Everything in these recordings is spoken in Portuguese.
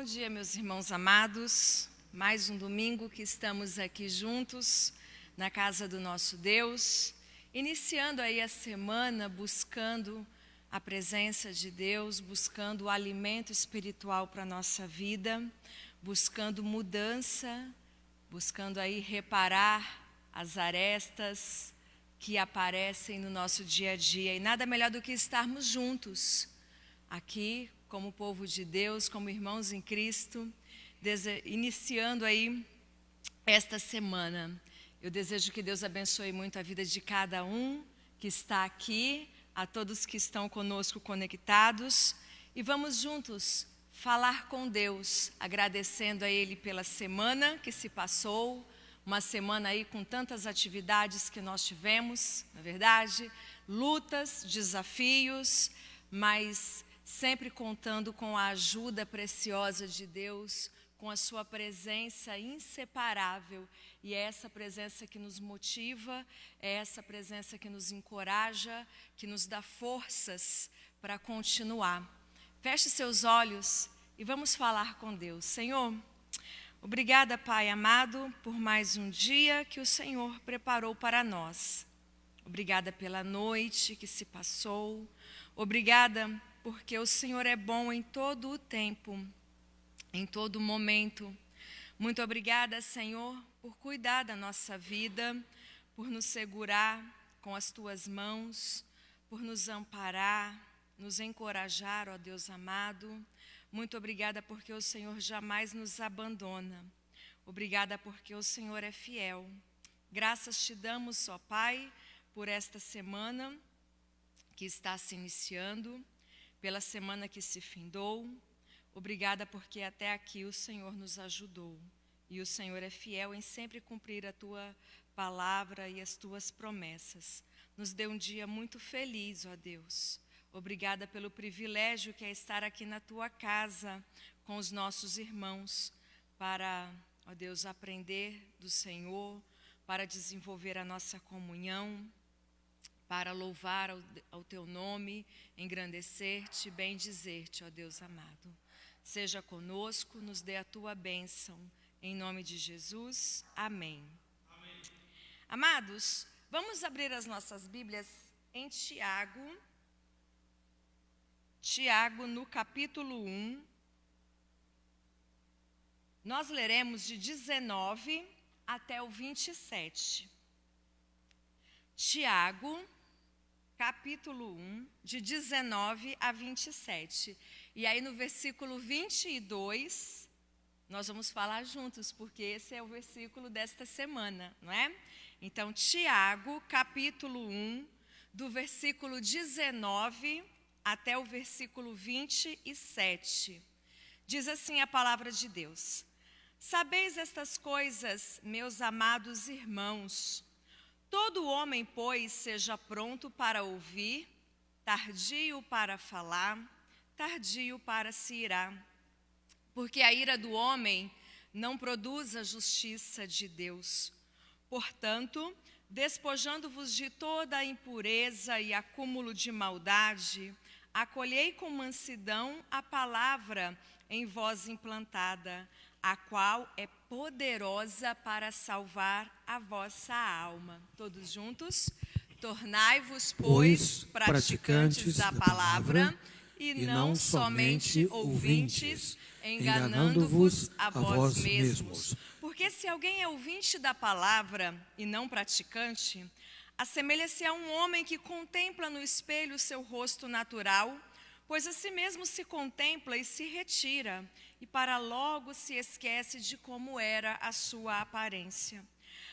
Bom dia, meus irmãos amados. Mais um domingo que estamos aqui juntos na casa do nosso Deus, iniciando aí a semana buscando a presença de Deus, buscando o alimento espiritual para a nossa vida, buscando mudança, buscando aí reparar as arestas que aparecem no nosso dia a dia. E nada melhor do que estarmos juntos aqui, como povo de Deus, como irmãos em Cristo, iniciando aí esta semana. Eu desejo que Deus abençoe muito a vida de cada um que está aqui, a todos que estão conosco conectados, e vamos juntos falar com Deus, agradecendo a Ele pela semana que se passou, uma semana aí com tantas atividades que nós tivemos, na verdade, lutas, desafios, mas sempre contando com a ajuda preciosa de Deus, com a sua presença inseparável. E é essa presença que nos motiva, é essa presença que nos encoraja, que nos dá forças para continuar. Feche seus olhos e vamos falar com Deus. Senhor, obrigada, Pai amado, por mais um dia que o Senhor preparou para nós. Obrigada pela noite que se passou. Obrigada porque o Senhor é bom em todo o tempo, em todo momento. Muito obrigada, Senhor, por cuidar da nossa vida, por nos segurar com as Tuas mãos, por nos amparar, nos encorajar, ó Deus amado. Muito obrigada porque o Senhor jamais nos abandona. Obrigada porque o Senhor é fiel. Graças te damos, ó Pai, por esta semana que está se iniciando, pela semana que se findou. Obrigada porque até aqui o Senhor nos ajudou. E o Senhor é fiel em sempre cumprir a Tua palavra e as Tuas promessas. Nos dê um dia muito feliz, ó Deus. Obrigada pelo privilégio que é estar aqui na Tua casa com os nossos irmãos para, ó Deus, aprender do Senhor, para desenvolver a nossa comunhão, para louvar ao Teu nome, engrandecer-te, bendizer-te, ó Deus amado. Seja conosco, nos dê a Tua bênção, em nome de Jesus, amém. Amém. Amados, vamos abrir as nossas Bíblias em Tiago no capítulo 1. Nós leremos de 19 até o 27. Tiago, capítulo 1, de 19 a 27. E aí no versículo 22, nós vamos falar juntos, porque esse é o versículo desta semana, não é? Então, Tiago, capítulo 1, do versículo 19 até o versículo 27. Diz assim a palavra de Deus: Sabeis estas coisas, meus amados irmãos. Todo homem, pois, seja pronto para ouvir, tardio para falar, tardio para se irar. Porque a ira do homem não produz a justiça de Deus. Portanto, despojando-vos de toda a impureza e acúmulo de maldade, acolhei com mansidão a palavra em vós implantada, a qual é poderosa para salvar a vossa alma. Todos juntos? Tornai-vos, pois, praticantes da palavra, e não somente ouvintes, enganando-vos a vós mesmos. Porque se alguém é ouvinte da palavra e não praticante, assemelha-se a um homem que contempla no espelho o seu rosto natural, pois a si mesmo se contempla e se retira, e para logo se esquece de como era a sua aparência.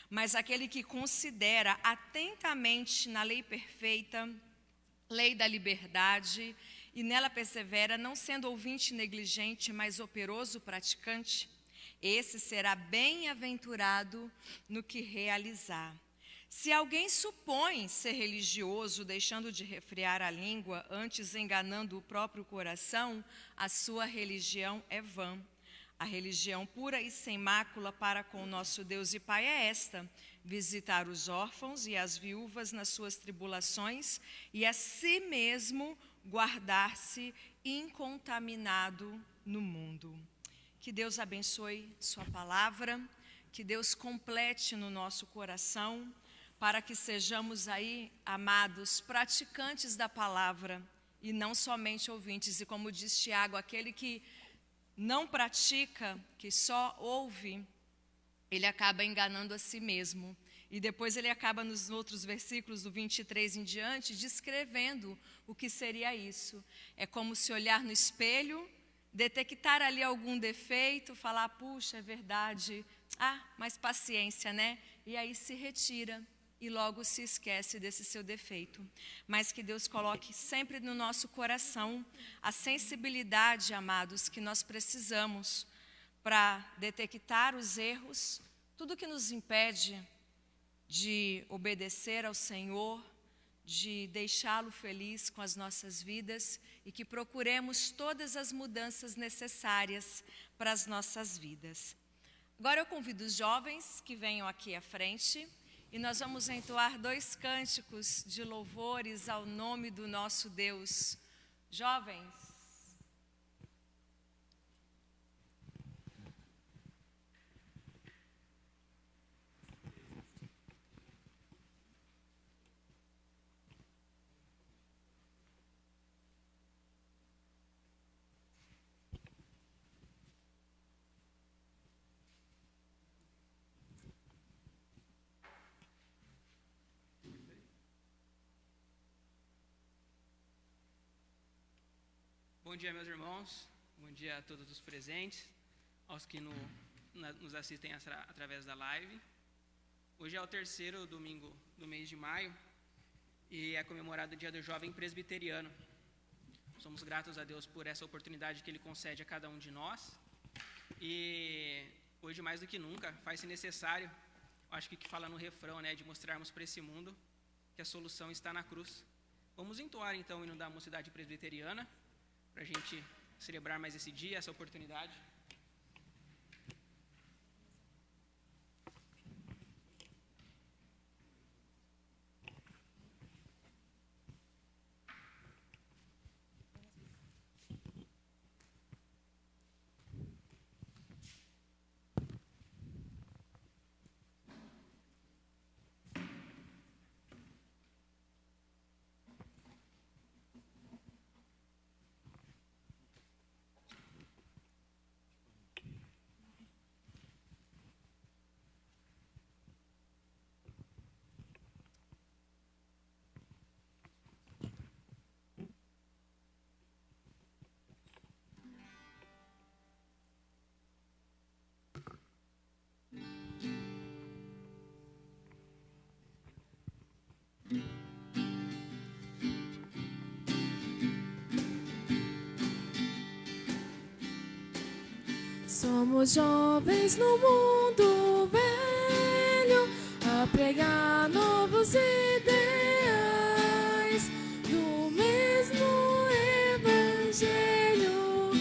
Mas aquele que considera atentamente na lei perfeita, lei da liberdade, e nela persevera, não sendo ouvinte negligente, mas operoso praticante, esse será bem-aventurado no que realizar. Se alguém supõe ser religioso, deixando de refrear a língua, antes enganando o próprio coração, a sua religião é vã. A religião pura e sem mácula para com o nosso Deus e Pai é esta: visitar os órfãos e as viúvas nas suas tribulações e a si mesmo guardar-se incontaminado no mundo. Que Deus abençoe sua palavra, que Deus complete no nosso coração, para que sejamos aí, amados, praticantes da palavra e não somente ouvintes. E como diz Tiago, aquele que não pratica, que só ouve, ele acaba enganando a si mesmo. E depois ele acaba nos outros versículos, do 23 em diante, descrevendo o que seria isso. É como se olhar no espelho, detectar ali algum defeito, falar, puxa, é verdade, mas paciência, né? E aí se retira e logo se esquece desse seu defeito. Mas que Deus coloque sempre no nosso coração a sensibilidade, amados, que nós precisamos para detectar os erros, tudo que nos impede de obedecer ao Senhor, de deixá-lo feliz com as nossas vidas e que procuremos todas as mudanças necessárias para as nossas vidas. Agora eu convido os jovens que venham aqui à frente e nós vamos entoar 2 cânticos de louvores ao nome do nosso Deus. Jovens. Bom dia, meus irmãos. Bom dia a todos os presentes, aos que nos assistem através da live. Hoje é o 3º domingo do mês de maio e é comemorado o Dia do Jovem Presbiteriano. Somos gratos a Deus por essa oportunidade que Ele concede a cada um de nós. E hoje, mais do que nunca, faz-se necessário, acho que fala no refrão, né, de mostrarmos para esse mundo que a solução está na cruz. Vamos entoar então o hino da Mocidade Presbiteriana, para a gente celebrar mais esse dia, essa oportunidade. Somos jovens no mundo velho a pregar novos ideais do mesmo evangelho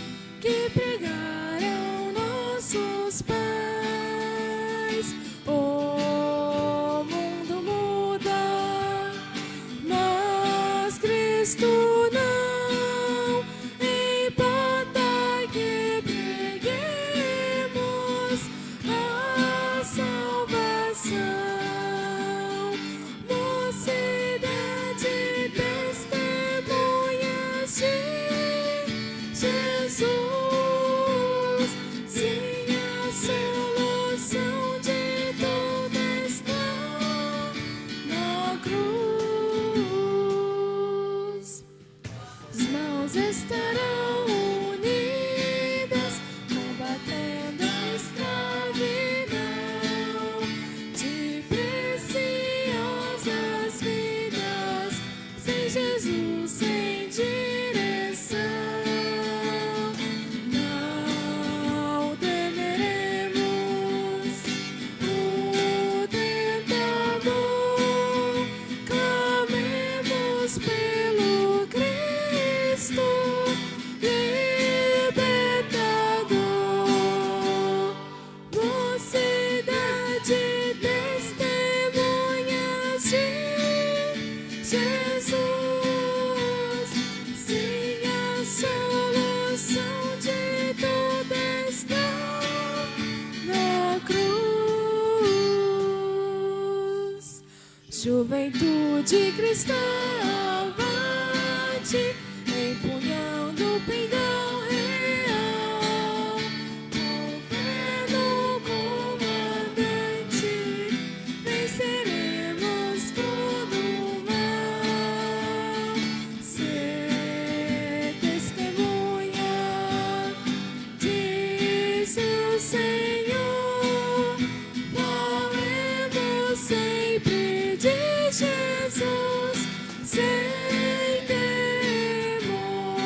que pregaram nossos pais. O mundo muda, mas Cristo não. Jesus, sim, a solução de todos. Juventude cristã, avante, empunhando o pendão real. Governo comandante, venceremos todo o mal. Ser testemunha, diz o Senhor, falemos sempre de Jesus, sem temor.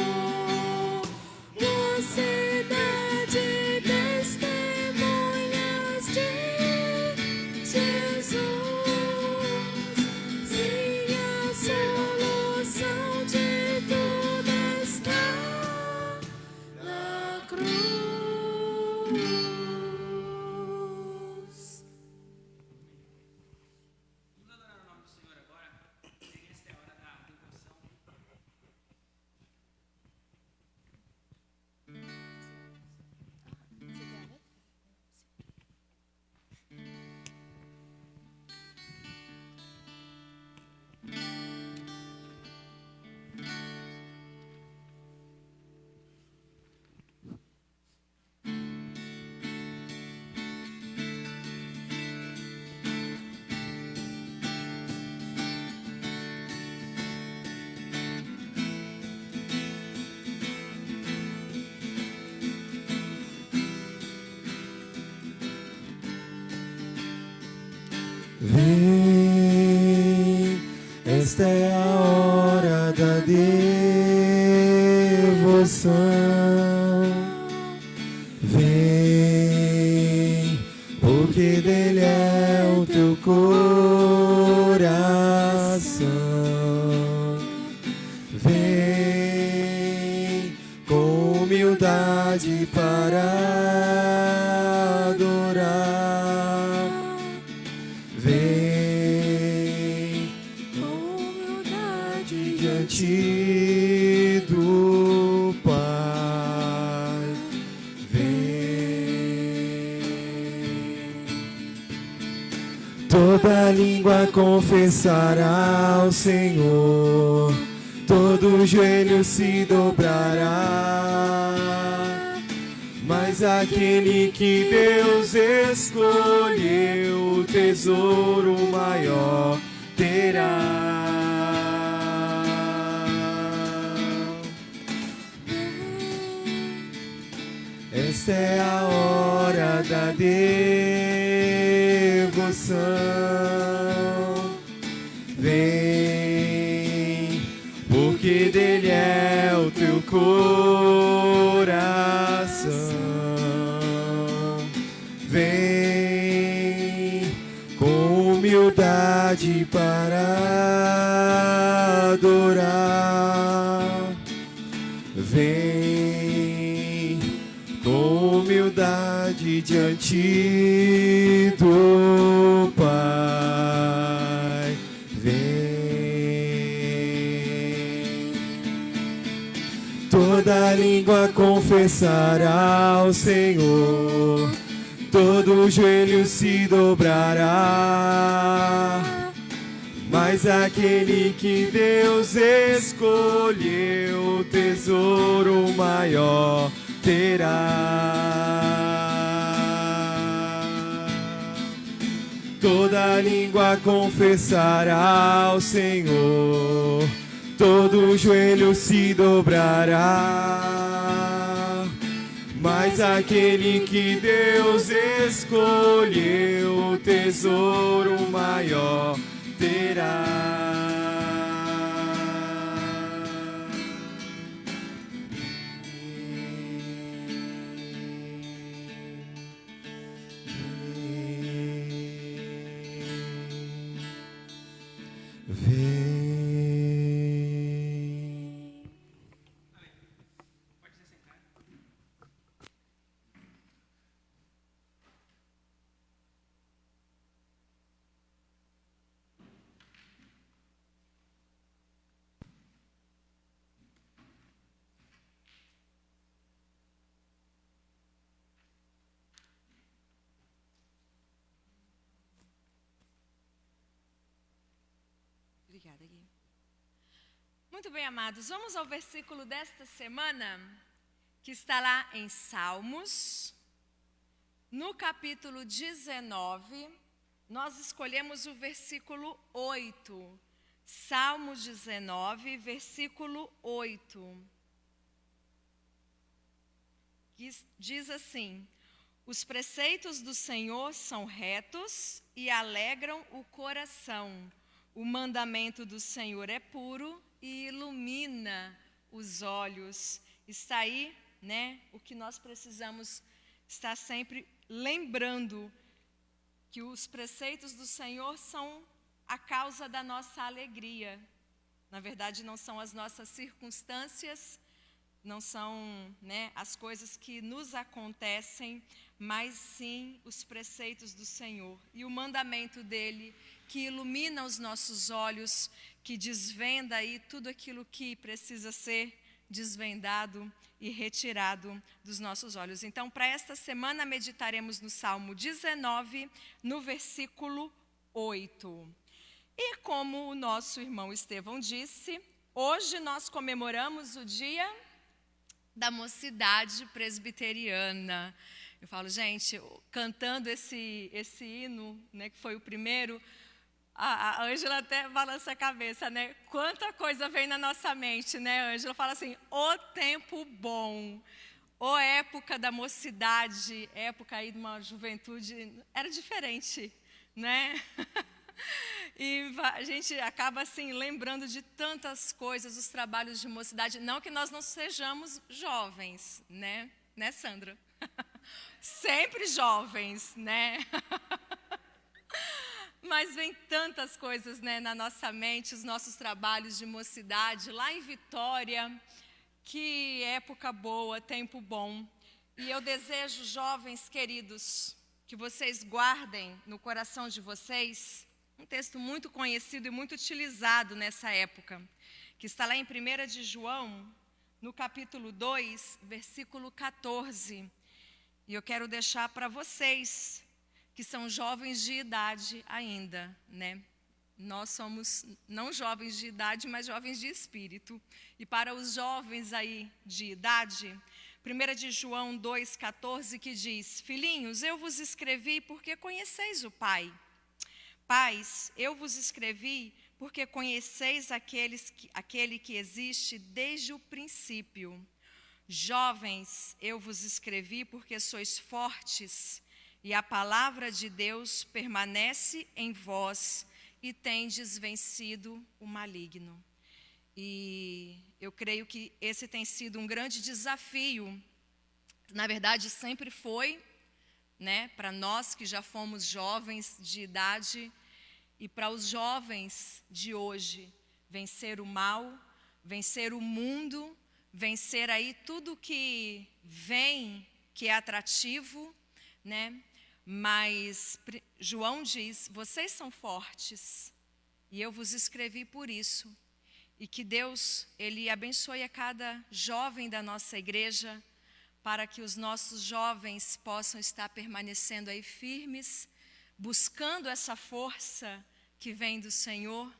Mocidade, testemunhas de Jesus. Sim, a solução de tudo está na cruz. Vamos adorar o nome do Senhor agora. Esta é a hora da devoção. Vem, esta é a hora da devoção. Vem, porque dele é o teu coração. Vem, com humildade para adorar. Vem, com humildade diante do Pai. Vem, toda língua confessará ao Senhor, todo joelho se dobrará. Mas aquele que Deus escolheu, o tesouro maior terá. Esta é a hora da devoção. Vem, porque dele é o teu coração. Vem, com humildade para adorar. Vem, com humildade diante do Pai. Vem, toda língua confessará ao Senhor, todo joelho se dobrará. Mas aquele que Deus escolheu, o tesouro maior terá. Toda língua confessará ao Senhor, todo joelho se dobrará. Mas aquele que Deus escolheu, o tesouro maior terá. Vem. Pode se sentar. Obrigada, Gui. Muito bem, amados, vamos ao versículo desta semana, que está lá em Salmos, no capítulo 19, nós escolhemos o versículo 8. Salmos 19, versículo 8. Que diz assim: os preceitos do Senhor são retos e alegram o coração. O mandamento do Senhor é puro e ilumina os olhos. Está aí, né, o que nós precisamos estar sempre lembrando, que os preceitos do Senhor são a causa da nossa alegria. Na verdade, não são as nossas circunstâncias, não são, né, as coisas que nos acontecem, mas sim os preceitos do Senhor. E o mandamento dele, que ilumina os nossos olhos, que desvenda aí tudo aquilo que precisa ser desvendado e retirado dos nossos olhos. Então, para esta semana, meditaremos no Salmo 19, no versículo 8. E como o nosso irmão Estevão disse, hoje nós comemoramos o dia da mocidade presbiteriana. Eu falo, gente, cantando esse hino, né, que foi o primeiro, a Ângela até balança a cabeça, né? Quanta coisa vem na nossa mente, né, Ângela? Fala assim, o tempo bom, ou época da mocidade, época aí de uma juventude, era diferente, né? E a gente acaba assim lembrando de tantas coisas, os trabalhos de mocidade. Não que nós não sejamos jovens, né? Né, Sandra? Sempre jovens, né? Mas vem tantas coisas, né, na nossa mente, os nossos trabalhos de mocidade, lá em Vitória, que época boa, tempo bom. E eu desejo, jovens queridos, que vocês guardem no coração de vocês um texto muito conhecido e muito utilizado nessa época, que está lá em 1 de João, no capítulo 2, versículo 14. E eu quero deixar para vocês, que são jovens de idade ainda, né? Nós somos não jovens de idade, mas jovens de espírito. E para os jovens aí de idade, 1 de João 2,14, que diz: filhinhos, eu vos escrevi porque conheceis o Pai. Pais, eu vos escrevi porque conheceis aquele que existe desde o princípio. Jovens, eu vos escrevi porque sois fortes, e a palavra de Deus permanece em vós, e tendes vencido o maligno. E eu creio que esse tem sido um grande desafio. Na verdade, sempre foi, né, para nós que já fomos jovens de idade, e para os jovens de hoje, vencer o mal, vencer o mundo, vencer aí tudo que vem, que é atrativo, né? Mas João diz, vocês são fortes, e eu vos escrevi por isso. E que Deus, Ele abençoe a cada jovem da nossa igreja, para que os nossos jovens possam estar permanecendo aí firmes, buscando essa força que vem do Senhor,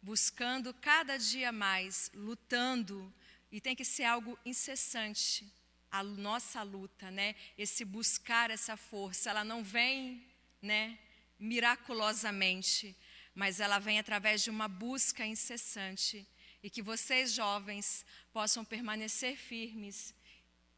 buscando cada dia mais, lutando, e tem que ser algo incessante, a nossa luta, né? Esse buscar essa força, ela não vem, né, miraculosamente, mas ela vem através de uma busca incessante, e que vocês jovens possam permanecer firmes,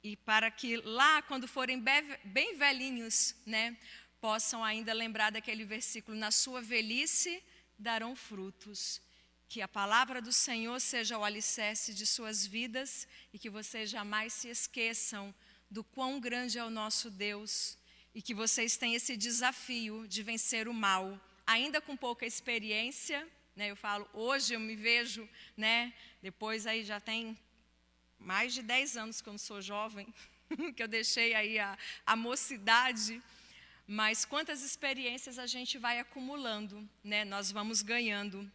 e para que lá, quando forem bem velhinhos, né, possam ainda lembrar daquele versículo, na sua velhice darão frutos. Que a palavra do Senhor seja o alicerce de suas vidas, e que vocês jamais se esqueçam do quão grande é o nosso Deus, e que vocês têm esse desafio de vencer o mal, ainda com pouca experiência, né? Eu falo, hoje eu me vejo, né, depois aí já tem mais de 10 anos que eu não sou jovem, que eu deixei aí a mocidade, mas quantas experiências a gente vai acumulando, né? Nós vamos ganhando.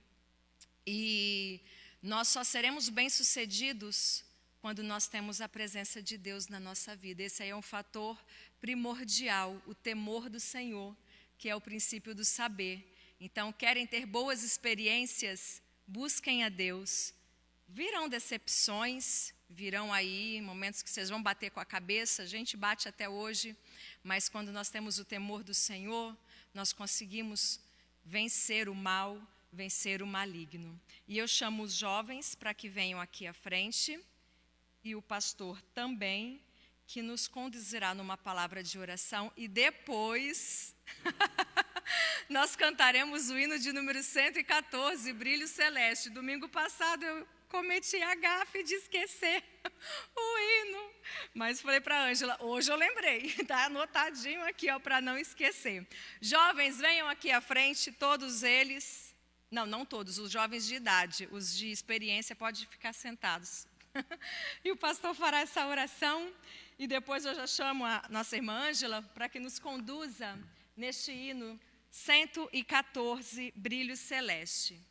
E nós só seremos bem-sucedidos quando nós temos a presença de Deus na nossa vida. Esse aí é um fator primordial, o temor do Senhor, que é o princípio do saber. Então, querem ter boas experiências? busquem a Deus. Virão decepções, virão aí momentos que vocês vão bater com a cabeça, a gente bate até hoje, mas quando nós temos o temor do Senhor, nós conseguimos vencer o mal, vencer o maligno. E eu chamo os jovens para que venham aqui à frente, e o pastor também, que nos conduzirá numa palavra de oração, e depois nós cantaremos o hino de número 114, Brilho Celeste. Domingo passado eu cometi a gafe de esquecer o hino, mas falei para a Ângela, hoje eu lembrei, está anotadinho aqui, para não esquecer. Jovens, venham aqui à frente, todos eles, não todos, os jovens de idade, os de experiência podem ficar sentados. E o pastor fará essa oração, e depois eu já chamo a nossa irmã Ângela para que nos conduza neste hino 114, Brilho Celeste.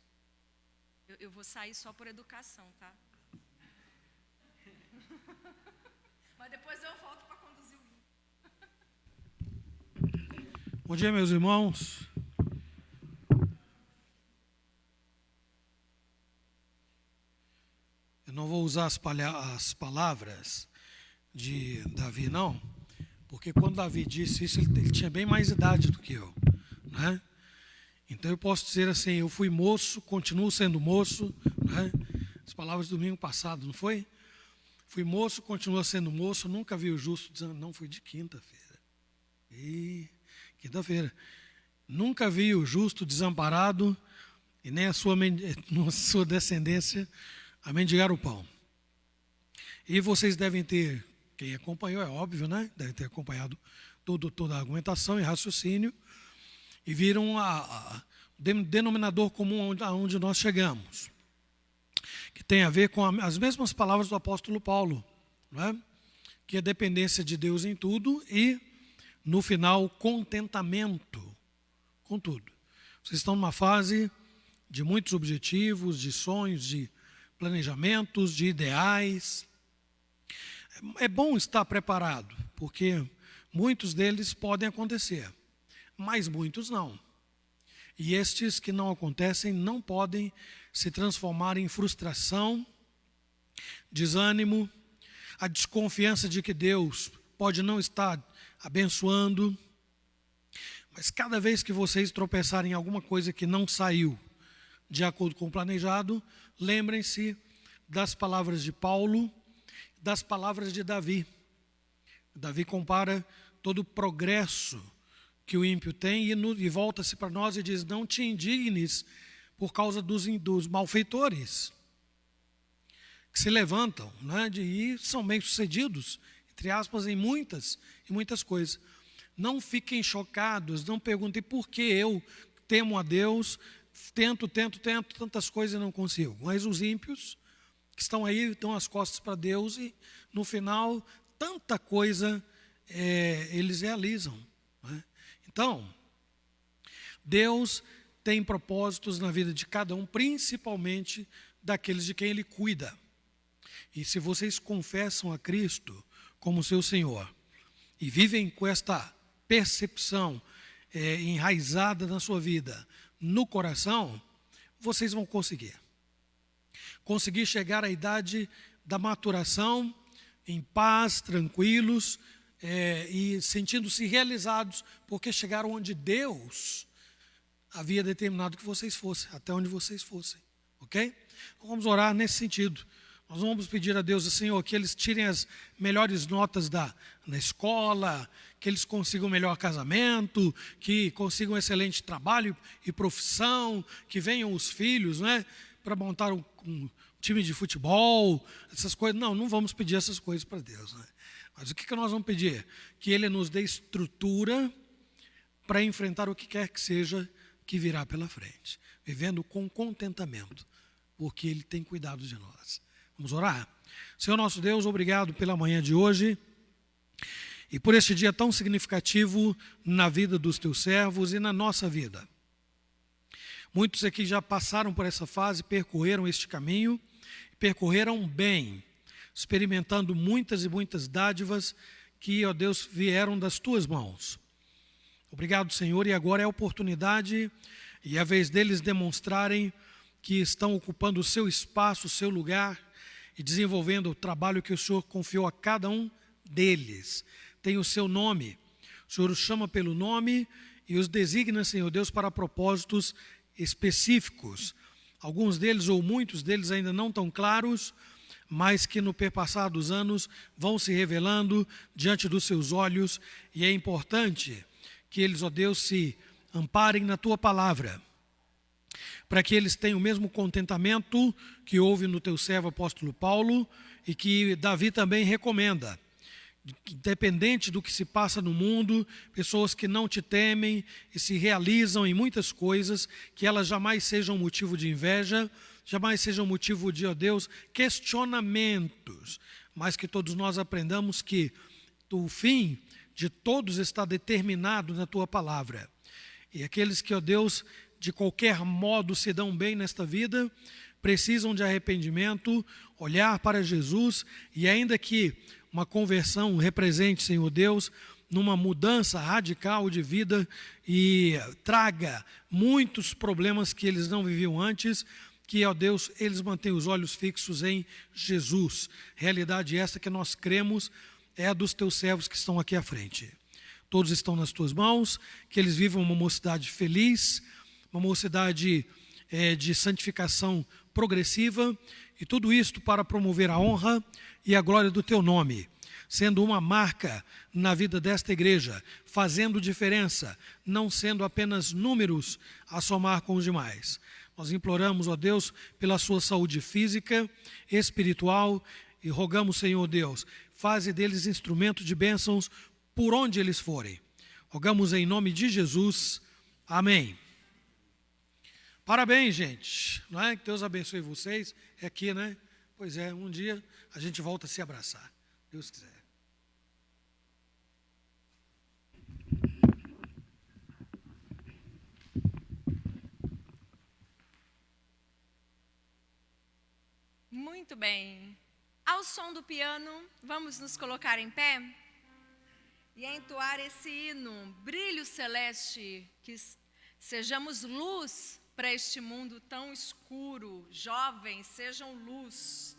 Eu vou sair só por educação, tá? Mas depois eu volto para conduzir o hino. Bom dia, meus irmãos. Eu não vou usar as palavras de Davi, não, porque quando Davi disse isso, ele tinha bem mais idade do que eu, né? Então eu posso dizer assim, eu fui moço, continuo sendo moço, né? As palavras do domingo passado, não foi? Fui moço, continuo sendo moço, nunca vi o justo dizendo, não, foi de quinta-feira. Quinta-feira. Nunca vi o justo desamparado e nem a sua descendência a mendigar o pão. E vocês devem ter, quem acompanhou, é óbvio, né? Devem ter acompanhado toda a argumentação e raciocínio, e viram o denominador comum aonde nós chegamos, que tem a ver com as mesmas palavras do apóstolo Paulo, não é? Que é dependência de Deus em tudo e, no final, contentamento com tudo. Vocês estão numa fase de muitos objetivos, de sonhos, de planejamentos, de ideais. É bom estar preparado, porque muitos deles podem acontecer, mas muitos não. E estes que não acontecem não podem se transformar em frustração, desânimo, a desconfiança de que Deus pode não estar abençoando. Mas cada vez que vocês tropeçarem em alguma coisa que não saiu de acordo com o planejado, lembrem-se das palavras de Paulo, das palavras de Davi. Davi compara todo o progresso que o ímpio tem e volta-se para nós e diz, não te indignes por causa dos malfeitores que se levantam, né, e são bem-sucedidos, entre aspas, em muitas coisas. Não fiquem chocados, não perguntem por que eu temo a Deus, tento tantas coisas e não consigo. Mas os ímpios que estão aí, dão as costas para Deus e no final, tanta coisa eles realizam, né? Então, Deus tem propósitos na vida de cada um, principalmente daqueles de quem Ele cuida. E se vocês confessam a Cristo como seu Senhor e vivem com esta percepção enraizada na sua vida, no coração, vocês vão conseguir chegar à idade da maturação, em paz, tranquilos, e sentindo-se realizados, porque chegaram onde Deus havia determinado que vocês fossem, até onde vocês fossem, ok? Então, vamos orar nesse sentido. Nós vamos pedir a Deus, Senhor, que eles tirem as melhores notas na escola, que eles consigam um melhor casamento, que consigam um excelente trabalho e profissão, que venham os filhos, né, para montar um time de futebol, essas coisas. Não vamos pedir essas coisas para Deus, né? Mas o que nós vamos pedir? Que Ele nos dê estrutura para enfrentar o que quer que seja que virá pela frente, vivendo com contentamento, porque Ele tem cuidado de nós. Vamos orar? Senhor nosso Deus, obrigado pela manhã de hoje e por este dia tão significativo na vida dos teus servos e na nossa vida. Muitos aqui já passaram por essa fase, percorreram este caminho, percorreram bem, experimentando muitas e muitas dádivas que, ó Deus, vieram das tuas mãos. Obrigado, Senhor, e agora é a oportunidade e a vez deles demonstrarem que estão ocupando o seu espaço, o seu lugar e desenvolvendo o trabalho que o Senhor confiou a cada um deles. Tem o seu nome. O Senhor os chama pelo nome e os designa, Senhor Deus, para propósitos específicos. Alguns deles ou muitos deles ainda não tão claros, mas que no perpassar dos anos vão se revelando diante dos seus olhos, e é importante que eles, ó Deus, se amparem na Tua palavra, para que eles tenham o mesmo contentamento que houve no Teu servo apóstolo Paulo e que Davi também recomenda. Independente do que se passa no mundo, pessoas que não te temem e se realizam em muitas coisas, que elas jamais sejam motivo de inveja, jamais sejam motivo de, ó Deus, questionamentos, mas que todos nós aprendamos que o fim de todos está determinado na Tua palavra. E aqueles que, ó Deus, de qualquer modo se dão bem nesta vida, precisam de arrependimento, olhar para Jesus, e ainda que uma conversão represente, Senhor Deus, numa mudança radical de vida e traga muitos problemas que eles não viviam antes, que, ó Deus, eles mantenham os olhos fixos em Jesus. Realidade esta que nós cremos é a dos Teus servos que estão aqui à frente. Todos estão nas Tuas mãos, que eles vivam uma mocidade feliz, uma mocidade de santificação progressiva, e tudo isto para promover a honra e a glória do Teu nome, sendo uma marca na vida desta igreja, fazendo diferença, não sendo apenas números a somar com os demais. Nós imploramos, ó Deus, pela sua saúde física, espiritual, e rogamos, Senhor Deus, faze deles instrumentos de bênçãos por onde eles forem. Rogamos em nome de Jesus. Amém. Parabéns, gente. Não é? Que Deus abençoe vocês. É aqui, né? Pois é, um dia a gente volta a se abraçar. Deus quiser. Muito bem. Ao som do piano, vamos nos colocar em pé e entoar esse hino, Brilho Celeste, que sejamos luz para este mundo tão escuro. Jovens, sejam luz.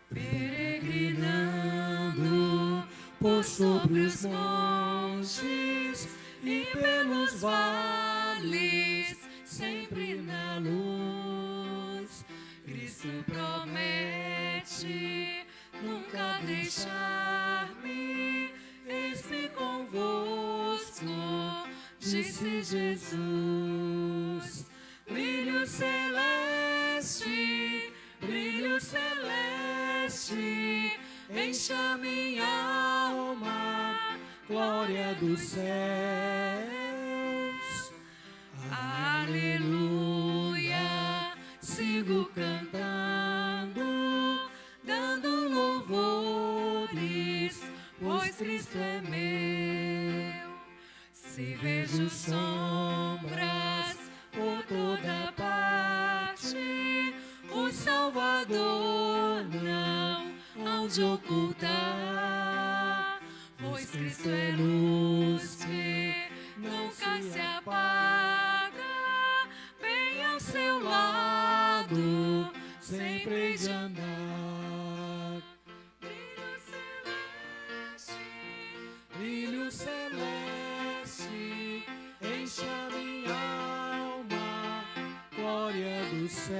Peregrinando por sobre os montes e pelos vales, sempre na luz. Cristo promete nunca deixar-me, eis-me convosco, disse Jesus. Brilho celeste, enche a minha alma, glória dos céus. Aleluia, sigo cantando, dando louvores, pois Cristo é meu. Se vejo sombras por toda parte, o Salvador não hão de ocultar, pois Cristo é luz que nunca se apaga, bem ao seu lado sempre hei de andar. Brilho celeste, enche a minha alma, glória dos céus.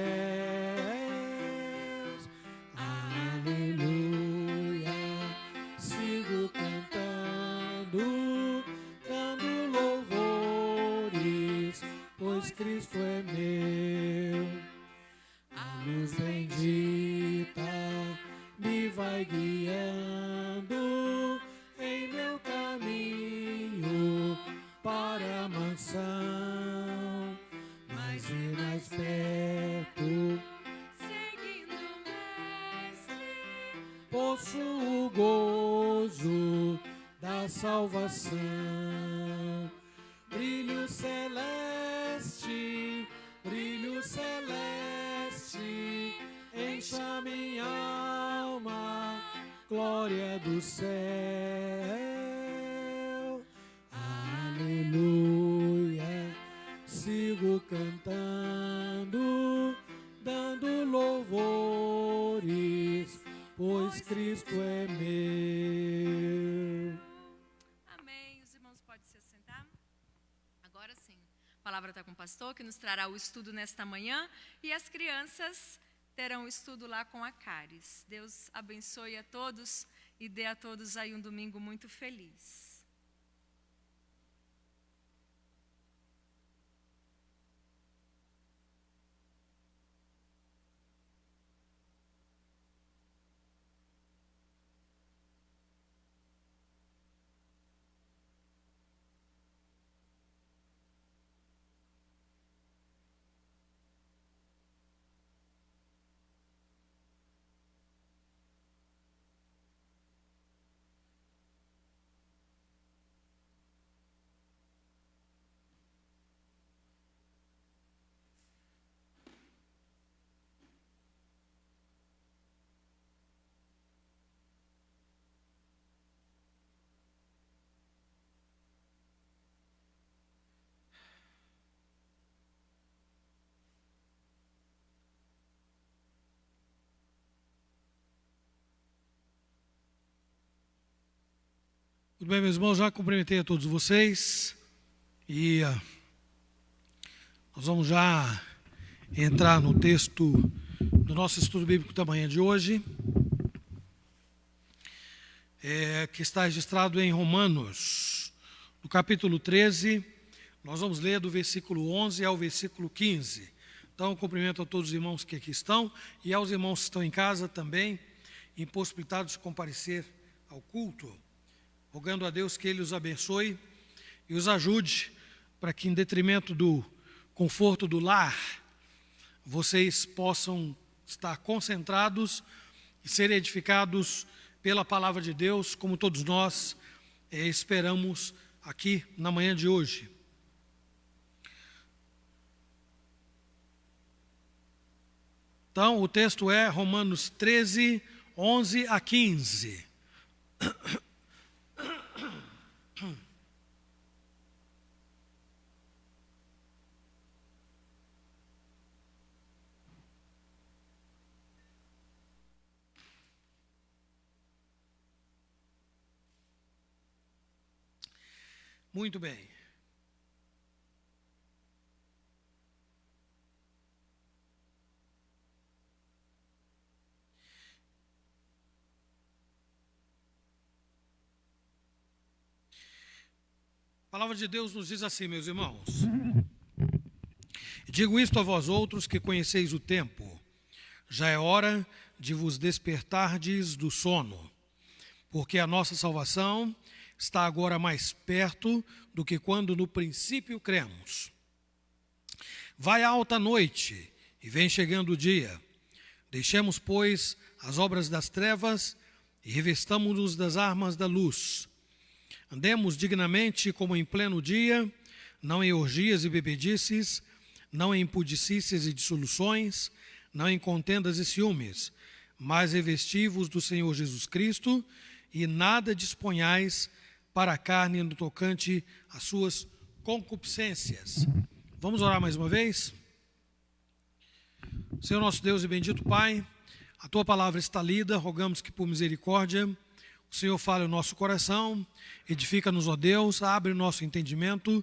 Aleluia, sigo cantando, dando louvores, pois Cristo é meu. A luz bendita me vai guiando em meu caminho para a mansão, mais e mais perto, seguindo o Mestre, possuo o gozo da salvação. Brilho celeste, enche a minha alma, glória do céu. Aleluia, sigo cantando, dando louvores, pois Cristo é meu. Amém. Os irmãos podem se assentar? Agora sim. A palavra está com o pastor, que nos trará o estudo nesta manhã, e as crianças terão o estudo lá com a Caris. Deus abençoe a todos e dê a todos aí um domingo muito feliz. Muito bem, meus irmãos, já cumprimentei a todos vocês e nós vamos já entrar no texto do nosso estudo bíblico da manhã de hoje, que está registrado em Romanos, no capítulo 13, nós vamos ler do versículo 11 ao versículo 15. Então, cumprimento a todos os irmãos que aqui estão e aos irmãos que estão em casa também, impossibilitados de comparecer ao culto, rogando a Deus que Ele os abençoe e os ajude para que, em detrimento do conforto do lar, vocês possam estar concentrados e serem edificados pela palavra de Deus, como todos nós esperamos aqui na manhã de hoje. Então, o texto é Romanos 13, 11 a 15. Muito bem. A palavra de Deus nos diz assim, meus irmãos: digo isto a vós outros que conheceis o tempo, já é hora de vos despertardes do sono, porque a nossa salvação está agora mais perto do que quando no princípio cremos. Vai alta a noite e vem chegando o dia. Deixemos, pois, as obras das trevas e revestamo-nos das armas da luz. Andemos dignamente como em pleno dia, não em orgias e bebedices, não em impudicícias e dissoluções, não em contendas e ciúmes, mas revesti-vos do Senhor Jesus Cristo e nada disponhais para a carne no tocante às suas concupiscências. Vamos orar mais uma vez? Senhor nosso Deus e bendito Pai, a Tua palavra está lida, rogamos que por misericórdia o Senhor fale o nosso coração, edifica-nos, ó Deus, abre o nosso entendimento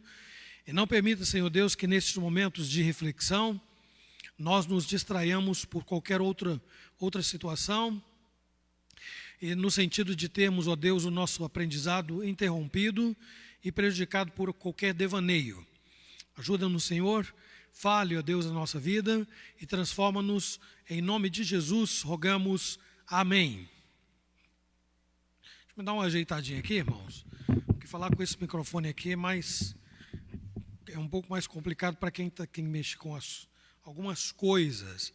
e não permita, Senhor Deus, que nesses momentos de reflexão nós nos distraiamos por qualquer outra situação, e no sentido de termos, ó Deus, o nosso aprendizado interrompido e prejudicado por qualquer devaneio. Ajuda-nos, Senhor, fale, ó Deus, a nossa vida e transforma-nos em nome de Jesus, rogamos, amém. Deixa eu dar uma ajeitadinha aqui, irmãos, porque falar com esse microfone aqui é um pouco mais complicado para quem mexe com algumas coisas.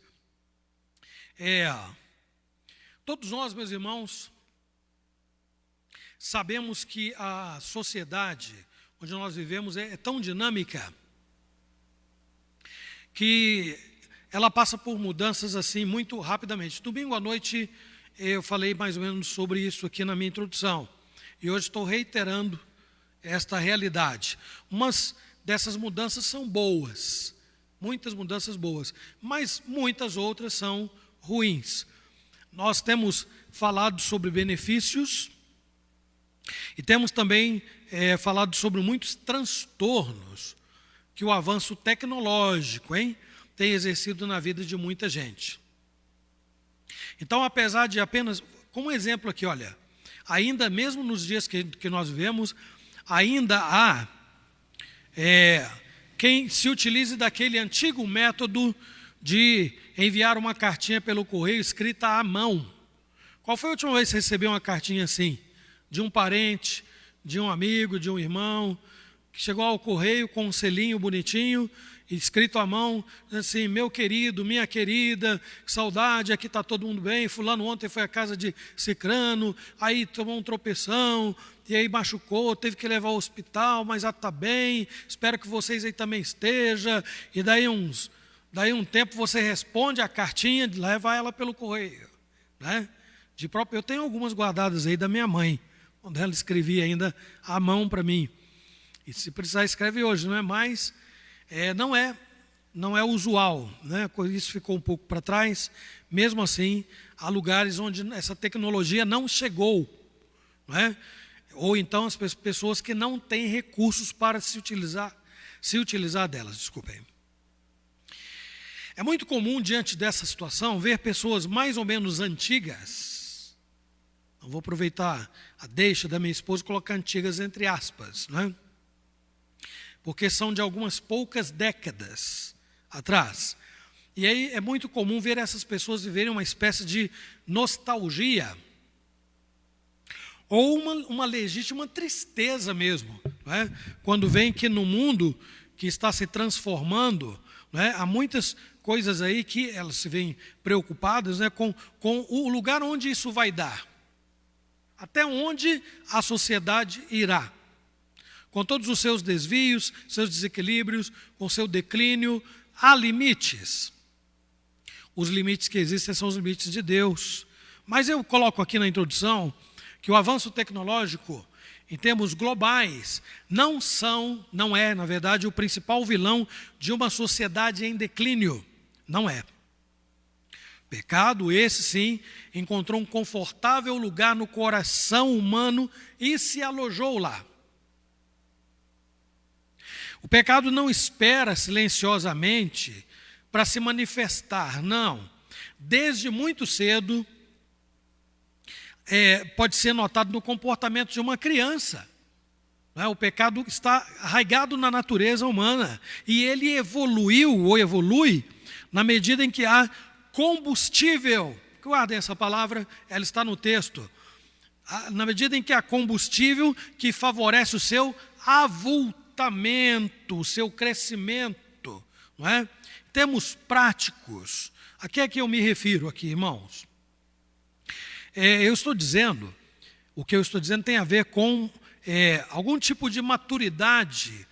Todos nós, meus irmãos, sabemos que a sociedade onde nós vivemos é tão dinâmica que ela passa por mudanças assim muito rapidamente. Domingo à noite eu falei mais ou menos sobre isso aqui na minha introdução. E hoje estou reiterando esta realidade. Umas dessas mudanças são boas, muitas mudanças boas, mas muitas outras são ruins. Nós temos falado sobre benefícios e temos também falado sobre muitos transtornos que o avanço tecnológico tem exercido na vida de muita gente. Então, apesar de apenas, como exemplo aqui, olha, ainda mesmo nos dias que nós vivemos, ainda há quem se utilize daquele antigo método de enviar uma cartinha pelo correio escrita à mão. Qual foi a última vez que você recebeu uma cartinha assim? De um parente, de um amigo, de um irmão, que chegou ao correio com um selinho bonitinho, escrito à mão, assim, meu querido, minha querida, que saudade, aqui está todo mundo bem, fulano ontem foi à casa de cicrano, aí tomou um tropeção, e aí machucou, teve que levar ao hospital, mas já está bem, espero que vocês aí também estejam, e daí um tempo você responde a cartinha, leva ela pelo correio, né? Eu tenho algumas guardadas aí da minha mãe, quando ela escrevia ainda à mão para mim, e se precisar escreve hoje, não é mais... Não é usual, né? Isso ficou um pouco para trás. Mesmo assim, há lugares onde essa tecnologia não chegou, né? Ou então as pessoas que não têm recursos para se utilizar delas. Desculpem. É muito comum, diante dessa situação, ver pessoas mais ou menos antigas. Eu vou aproveitar a deixa da minha esposa e colocar antigas entre aspas, né? Porque são de algumas poucas décadas atrás. E aí é muito comum ver essas pessoas viverem uma espécie de nostalgia, ou uma legítima tristeza mesmo, né? Quando vem que no mundo que está se transformando, né, há muitas coisas aí que elas se veem preocupadas, né, com o lugar onde isso vai dar, até onde a sociedade irá. Com todos os seus desvios, seus desequilíbrios, com seu declínio, há limites. Os limites que existem são os limites de Deus. Mas eu coloco aqui na introdução que o avanço tecnológico, em termos globais, não é, na verdade, o principal vilão de uma sociedade em declínio. Não é. Pecado, esse sim, encontrou um confortável lugar no coração humano e se alojou lá. O pecado não espera silenciosamente para se manifestar, não. Desde muito cedo, pode ser notado no comportamento de uma criança. Né? O pecado está arraigado na natureza humana e ele evoluiu ou evolui na medida em que há combustível. Guardem essa palavra, ela está no texto. Na medida em que há combustível que favorece o seu avultamento, o seu crescimento, não é? Termos práticos. A que é que eu me refiro aqui, irmãos? O que eu estou dizendo tem a ver com algum tipo de maturidade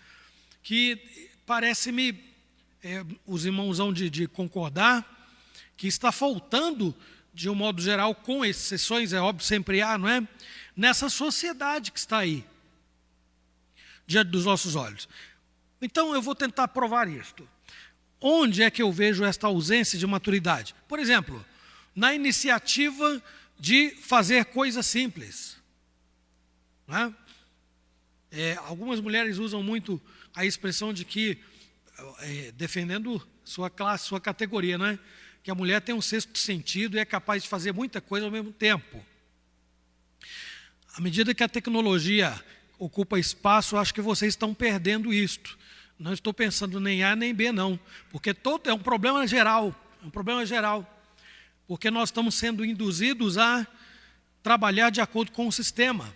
que parece-me, os irmãos hão de concordar, que está faltando, de um modo geral, com exceções, é óbvio, sempre há, não é? Nessa sociedade que está aí, diante dos nossos olhos. Então, eu vou tentar provar isto. Onde é que eu vejo esta ausência de maturidade? Por exemplo, na iniciativa de fazer coisas simples. Não é? Algumas mulheres usam muito a expressão de que, defendendo sua classe, sua categoria, não é? Que a mulher tem um sexto sentido e é capaz de fazer muita coisa ao mesmo tempo. À medida que a tecnologia ocupa espaço, acho que vocês estão perdendo isto. Não estou pensando nem A nem B, não. Porque é um problema geral. É um problema geral. Porque nós estamos sendo induzidos a trabalhar de acordo com o sistema.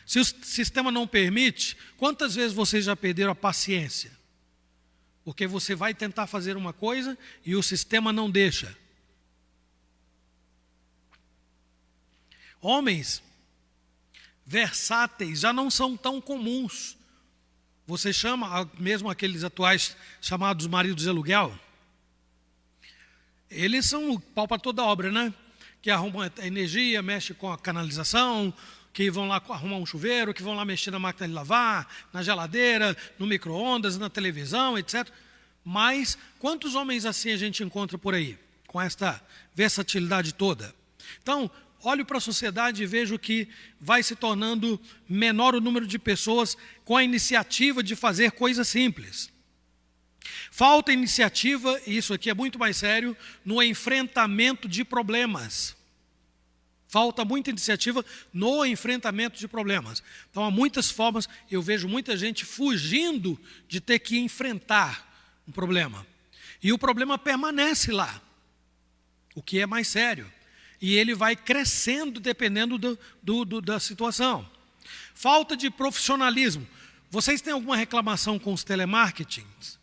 Se o sistema não permite, quantas vezes vocês já perderam a paciência? Porque você vai tentar fazer uma coisa e o sistema não deixa. Homens versáteis já não são tão comuns. Você chama, mesmo aqueles atuais chamados maridos de aluguel, eles são o pau para toda obra, né? que arrumam a energia, mexe com a canalização, que vão lá arrumar um chuveiro, que vão lá mexer na máquina de lavar, na geladeira, no micro-ondas, na televisão, etc. Mas quantos homens assim a gente encontra por aí, com esta versatilidade toda? Então, olho para a sociedade e vejo que vai se tornando menor o número de pessoas com a iniciativa de fazer coisas simples. Falta iniciativa, e isso aqui é muito mais sério, no enfrentamento de problemas. Falta muita iniciativa no enfrentamento de problemas. Então, há muitas formas, eu vejo muita gente fugindo de ter que enfrentar um problema. E o problema permanece lá, o que é mais sério. E ele vai crescendo dependendo da situação. Falta de profissionalismo. Vocês têm alguma reclamação com os telemarketings?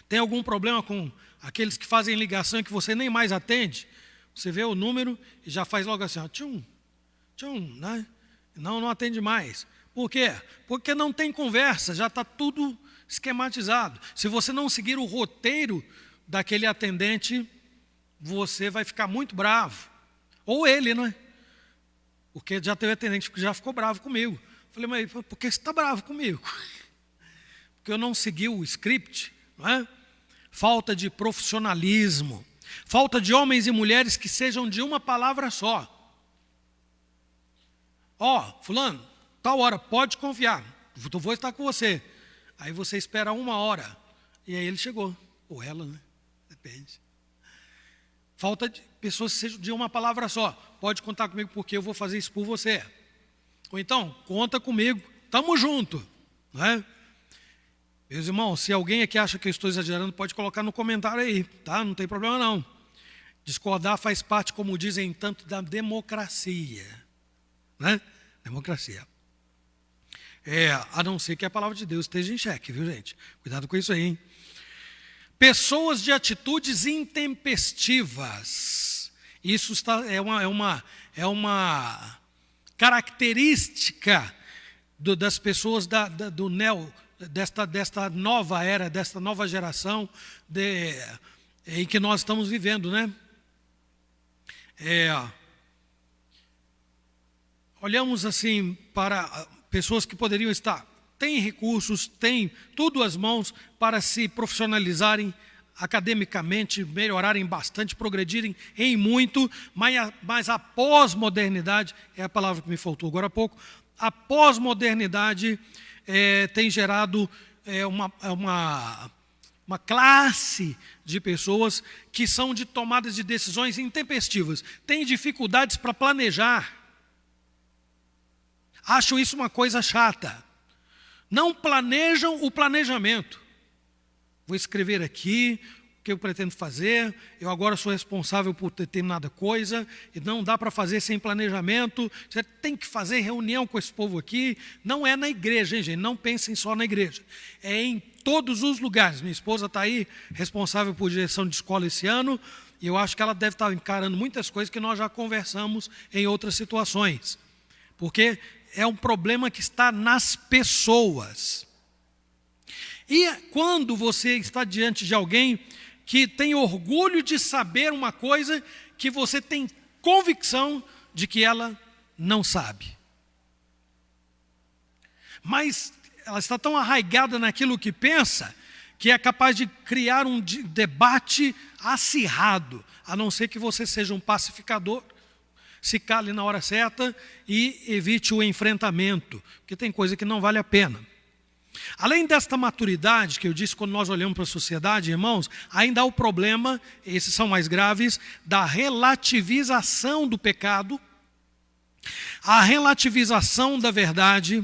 Tem algum problema com aqueles que fazem ligação e que você nem mais atende? Você vê o número e já faz logo assim, ó, tchum, tchum, né? Não atende mais. Por quê? Porque não tem conversa, já está tudo esquematizado. Se você não seguir o roteiro daquele atendente, você vai ficar muito bravo. Ou ele, não é? Porque já teve atendente que já ficou bravo comigo. Falei, mas por que você está bravo comigo? Porque eu não segui o script, não é? Falta de profissionalismo. Falta de homens e mulheres que sejam de uma palavra só. Fulano, tal hora, pode confiar. Eu vou estar com você. Aí você espera 1 hora. E aí ele chegou. Ou ela, né? Depende. Falta de pessoas que sejam de uma palavra só. Pode contar comigo porque eu vou fazer isso por você. Ou então, conta comigo, estamos juntos. Né? Meus irmãos, se alguém aqui acha que eu estou exagerando, pode colocar no comentário aí, tá? Não tem problema não. Discordar faz parte, como dizem tanto, da democracia. Né? Democracia. A não ser que a palavra de Deus esteja em xeque, viu, gente? Cuidado com isso aí, hein? Pessoas de atitudes intempestivas. Isso é uma característica das pessoas desta nova era, desta nova geração em que nós estamos vivendo, né? Olhamos assim para pessoas que poderiam estar, têm recursos, têm tudo às mãos para se profissionalizarem academicamente, melhorarem bastante, progredirem em muito, mas a pós-modernidade, é a palavra que me faltou agora há pouco, a pós-modernidade tem gerado uma classe de pessoas que são de tomadas de decisões intempestivas, têm dificuldades para planejar. Acho isso uma coisa chata. Não planejam o planejamento. Vou escrever aqui o que eu pretendo fazer, eu agora sou responsável por determinada coisa, e não dá para fazer sem planejamento, você tem que fazer reunião com esse povo aqui, não é na igreja, hein, gente? Não pensem só na igreja, é em todos os lugares. Minha esposa está aí, responsável por direção de escola esse ano, e eu acho que ela deve estar encarando muitas coisas que nós já conversamos em outras situações, porque é um problema que está nas pessoas. E quando você está diante de alguém que tem orgulho de saber uma coisa que você tem convicção de que ela não sabe, mas ela está tão arraigada naquilo que pensa, que é capaz de criar um debate acirrado, a não ser que você seja um pacificador, se cale na hora certa e evite o enfrentamento, porque tem coisa que não vale a pena. Além desta maturidade que eu disse, quando nós olhamos para a sociedade, irmãos, ainda há o problema, esses são mais graves, da relativização do pecado, a relativização da verdade,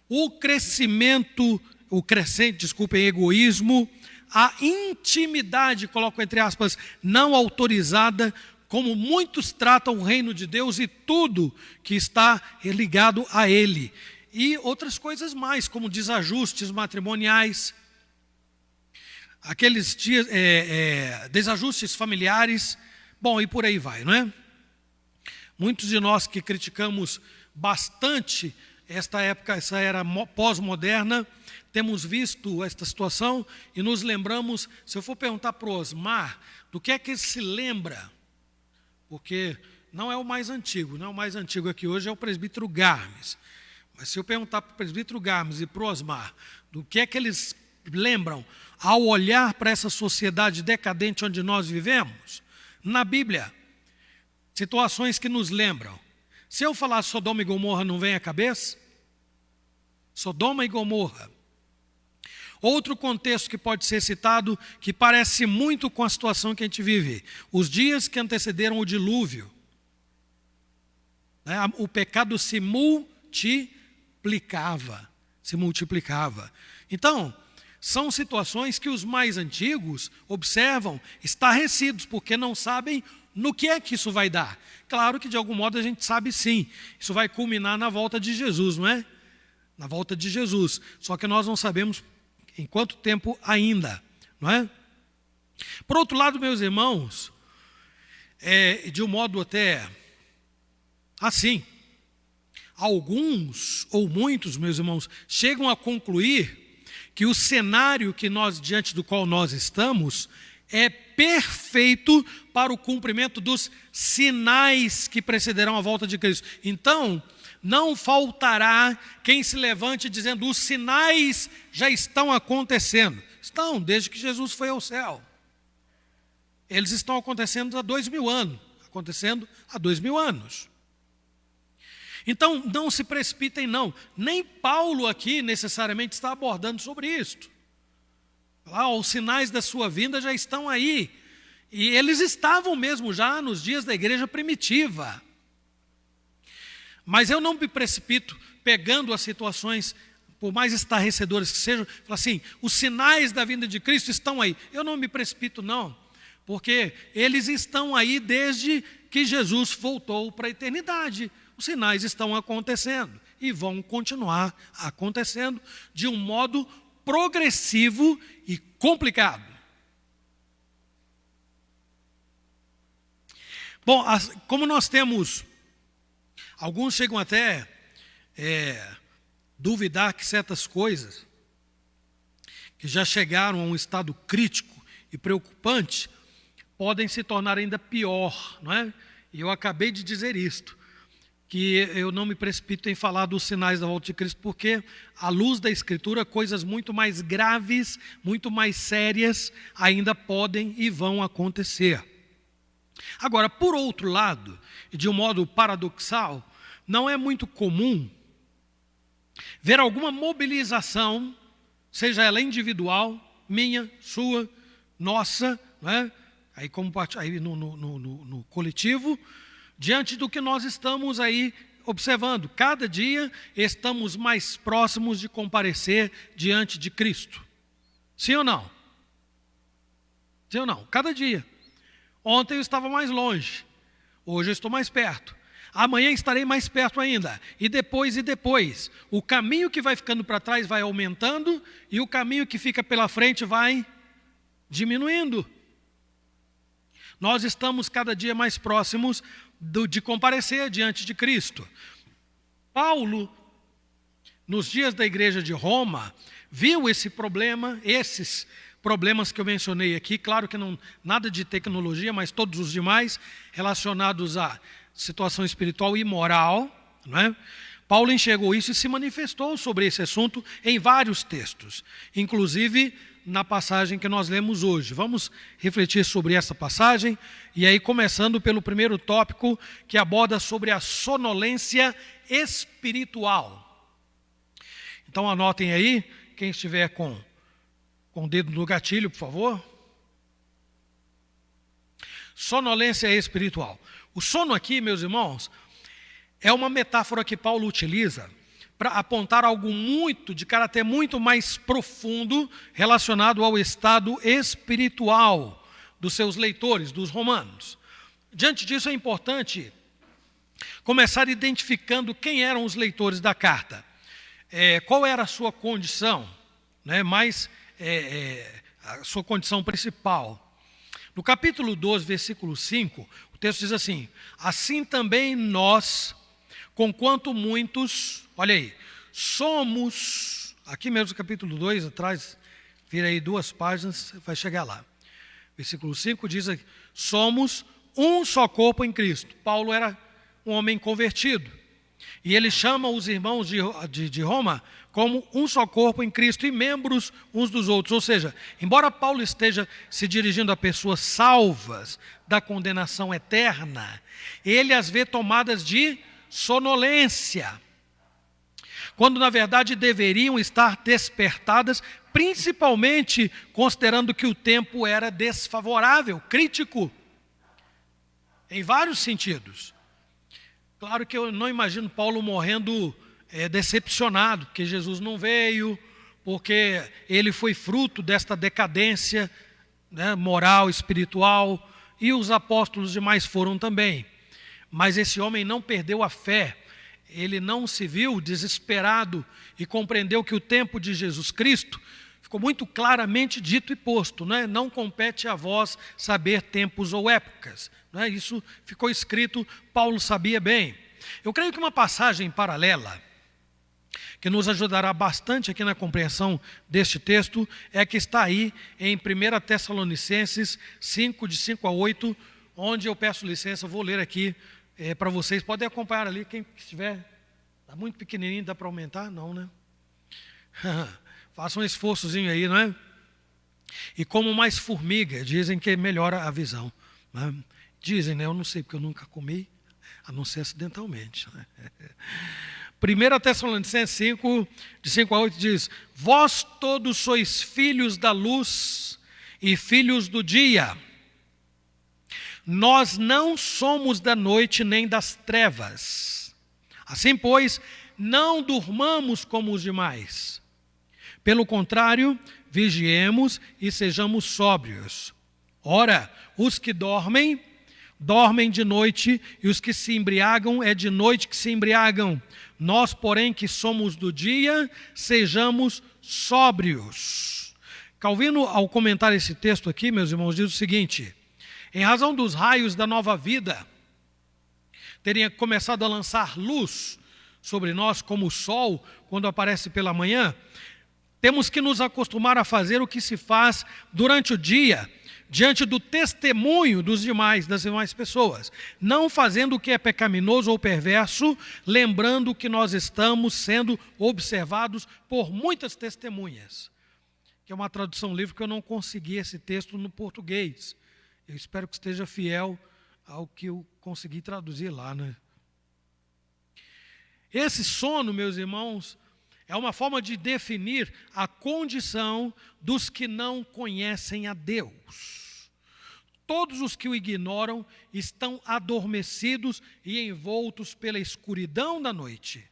o crescente egoísmo, a intimidade, coloco entre aspas, não autorizada, como muitos tratam o reino de Deus e tudo que está ligado a ele. E outras coisas mais, como desajustes matrimoniais, aqueles desajustes familiares, bom, e por aí vai, não é? Muitos de nós que criticamos bastante esta época, essa era pós-moderna, temos visto esta situação e nos lembramos, se eu for perguntar para o Osmar, do que é que ele se lembra? porque não é o mais antigo, não é o mais antigo aqui hoje, é o presbítero Garmes. Mas se eu perguntar para o presbítero Garmes e para o Osmar do que é que eles lembram ao olhar para essa sociedade decadente onde nós vivemos, na Bíblia, situações que nos lembram. Se eu falar Sodoma e Gomorra, não vem à cabeça? Sodoma e Gomorra. Outro contexto que pode ser citado, que parece muito com a situação que a gente vive, os dias que antecederam o dilúvio. O pecado se multiplicava. Então, são situações que os mais antigos observam estarrecidos, porque não sabem no que é que isso vai dar. Claro que de algum modo a gente sabe sim, isso vai culminar na volta de Jesus, não é? Na volta de Jesus, só que nós não sabemos em quanto tempo ainda, não é? Por outro lado, meus irmãos, de um modo até assim, alguns ou muitos, meus irmãos, chegam a concluir que o cenário diante do qual nós estamos é perfeito para o cumprimento dos sinais que precederão a volta de Cristo. Então, não faltará quem se levante dizendo: os sinais já estão acontecendo. Estão, desde que Jesus foi ao céu. Eles estão acontecendo há 2000 anos. Então, não se precipitem, não. Nem Paulo aqui necessariamente está abordando sobre isto. Os sinais da sua vinda já estão aí. E eles estavam mesmo já nos dias da igreja primitiva. Mas eu não me precipito pegando as situações, por mais estarrecedoras que sejam, falar assim: os sinais da vinda de Cristo estão aí. Eu não me precipito, não. Porque eles estão aí desde que Jesus voltou para a eternidade. Os sinais estão acontecendo e vão continuar acontecendo de um modo progressivo e complicado. Bom, como nós temos, alguns chegam até duvidar que certas coisas que já chegaram a um estado crítico e preocupante podem se tornar ainda pior, não é? E eu acabei de dizer isto, que eu não me precipito em falar dos sinais da volta de Cristo, porque, à luz da Escritura, coisas muito mais graves, muito mais sérias, ainda podem e vão acontecer. Agora, por outro lado, e de um modo paradoxal, não é muito comum ver alguma mobilização, seja ela individual, minha, sua, nossa, não é? Aí no coletivo, diante do que nós estamos aí observando. Cada dia estamos mais próximos de comparecer diante de Cristo. Sim ou não? Sim ou não? Cada dia. Ontem eu estava mais longe, hoje eu estou mais perto. Amanhã estarei mais perto ainda. E depois. O caminho que vai ficando para trás vai aumentando e o caminho que fica pela frente vai diminuindo. Nós estamos cada dia mais próximos de comparecer diante de Cristo. Paulo, nos dias da igreja de Roma, viu esses problemas que eu mencionei aqui, claro que não nada de tecnologia, mas todos os demais relacionados à situação espiritual e moral, não é? Paulo enxergou isso e se manifestou sobre esse assunto em vários textos, inclusive na passagem que nós lemos hoje. Vamos refletir sobre essa passagem, e aí começando pelo primeiro tópico, que aborda sobre a sonolência espiritual. Então anotem aí, quem estiver com o dedo no gatilho, por favor. Sonolência espiritual. O sono aqui, meus irmãos, é uma metáfora que Paulo utiliza para apontar algo de caráter muito mais profundo relacionado ao estado espiritual dos seus leitores, dos romanos. Diante disso, é importante começar identificando quem eram os leitores da carta. Qual era a sua condição, né? A sua condição principal. No capítulo 12, versículo 5, o texto diz assim: assim também nós, conquanto muitos, olha aí, somos, aqui mesmo no capítulo 2, atrás, vira aí 2 páginas, vai chegar lá. Versículo 5 diz aqui: somos um só corpo em Cristo. Paulo era um homem convertido. E ele chama os irmãos de Roma como um só corpo em Cristo e membros uns dos outros. Ou seja, embora Paulo esteja se dirigindo a pessoas salvas da condenação eterna, ele as vê tomadas de sonolência, quando na verdade deveriam estar despertadas, principalmente considerando que o tempo era desfavorável, crítico, em vários sentidos. Claro que eu não imagino Paulo morrendo decepcionado, porque Jesus não veio, porque ele foi fruto desta decadência, né, moral, espiritual, e os apóstolos demais foram também. Mas esse homem não perdeu a fé, ele não se viu desesperado e compreendeu que o tempo de Jesus Cristo ficou muito claramente dito e posto, né? Não compete a vós saber tempos ou épocas, né? Isso ficou escrito, Paulo sabia bem. Eu creio que uma passagem paralela, que nos ajudará bastante aqui na compreensão deste texto, é que está aí em 1 Tessalonicenses 5, de 5 a 8, onde eu peço licença, vou ler aqui para vocês. Podem acompanhar ali, quem estiver. Está muito pequenininho, dá para aumentar? Não, né? Faça um esforçozinho aí, não é? E como mais formiga, dizem que melhora a visão, né? Dizem, né? Eu não sei, porque eu nunca comi, a não ser acidentalmente, né? 1 Tessalonicenses 5, de 5 a 8 diz: vós todos sois filhos da luz e filhos do dia. Nós não somos da noite nem das trevas. Assim, pois, não durmamos como os demais. Pelo contrário, vigiemos e sejamos sóbrios. Ora, os que dormem, dormem de noite, e os que se embriagam, é de noite que se embriagam. Nós, porém, que somos do dia, sejamos sóbrios. Calvino, ao comentar esse texto aqui, meus irmãos, diz o seguinte: em razão dos raios da nova vida terem começado a lançar luz sobre nós como o sol, quando aparece pela manhã, temos que nos acostumar a fazer o que se faz durante o dia, diante do testemunho das demais pessoas, não fazendo o que é pecaminoso ou perverso, lembrando que nós estamos sendo observados por muitas testemunhas. Que é uma tradução livre que eu não consegui esse texto no português. Eu espero que esteja fiel ao que eu consegui traduzir lá, né? Esse sono, meus irmãos, é uma forma de definir a condição dos que não conhecem a Deus. Todos os que o ignoram estão adormecidos e envoltos pela escuridão da noite.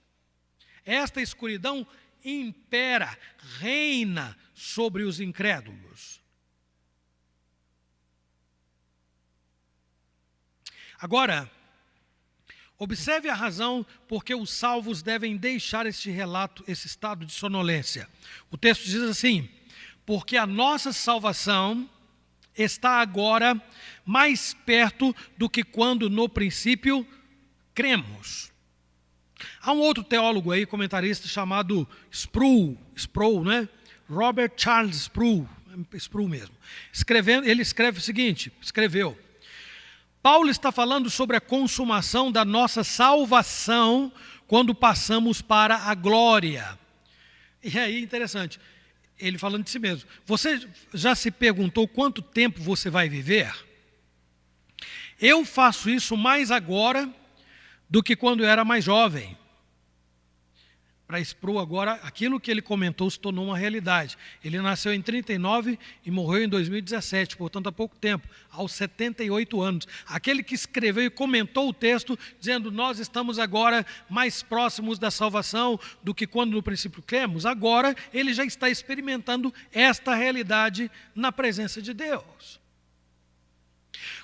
Esta escuridão impera, reina sobre os incrédulos. Agora, observe a razão por que os salvos devem deixar este relato, esse estado de sonolência. O texto diz assim: porque a nossa salvação está agora mais perto do que quando no princípio cremos. Há um outro teólogo aí, comentarista, chamado Sproul, né? Robert Charles Sproul mesmo. Ele escreve o seguinte, Paulo está falando sobre a consumação da nossa salvação quando passamos para a glória. E aí, interessante, ele falando de si mesmo. Você já se perguntou quanto tempo você vai viver? Eu faço isso mais agora do que quando eu era mais jovem. Para Sproul agora, aquilo que ele comentou se tornou uma realidade. Ele nasceu em 39 e morreu em 2017, portanto há pouco tempo, aos 78 anos. Aquele que escreveu e comentou o texto, dizendo: nós estamos agora mais próximos da salvação do que quando no princípio cremos. Agora ele já está experimentando esta realidade na presença de Deus.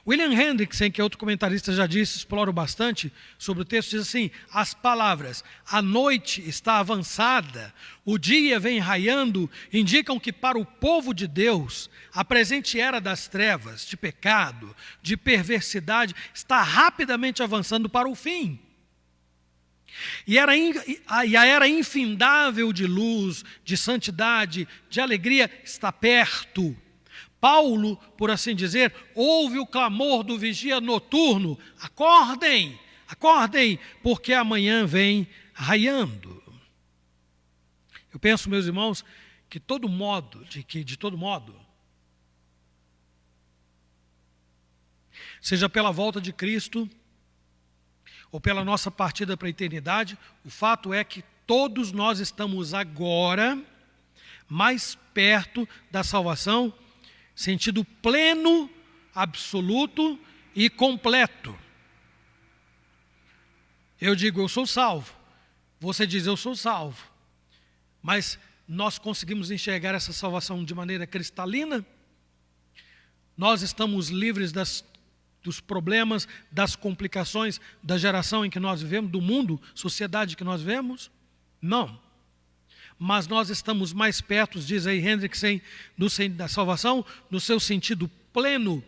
William Hendrickson, que é outro comentarista, já disse, exploro bastante sobre o texto, diz assim: as palavras "a noite está avançada, o dia vem raiando", indicam que para o povo de Deus, a presente era das trevas, de pecado, de perversidade, está rapidamente avançando para o fim. E a era infindável de luz, de santidade, de alegria está perto. Paulo, por assim dizer, ouve o clamor do vigia noturno: acordem, acordem, porque amanhã vem raiando. Eu penso, meus irmãos, que de todo modo, seja pela volta de Cristo ou pela nossa partida para a eternidade, o fato é que todos nós estamos agora mais perto da salvação, sentido pleno, absoluto e completo. Eu digo, eu sou salvo. Você diz, eu sou salvo. Mas nós conseguimos enxergar essa salvação de maneira cristalina? Nós estamos livres dos problemas, das complicações da geração em que nós vivemos, do mundo, sociedade que nós vivemos? Não. Mas nós estamos mais perto, diz aí Hendrickson, da salvação, no seu sentido pleno,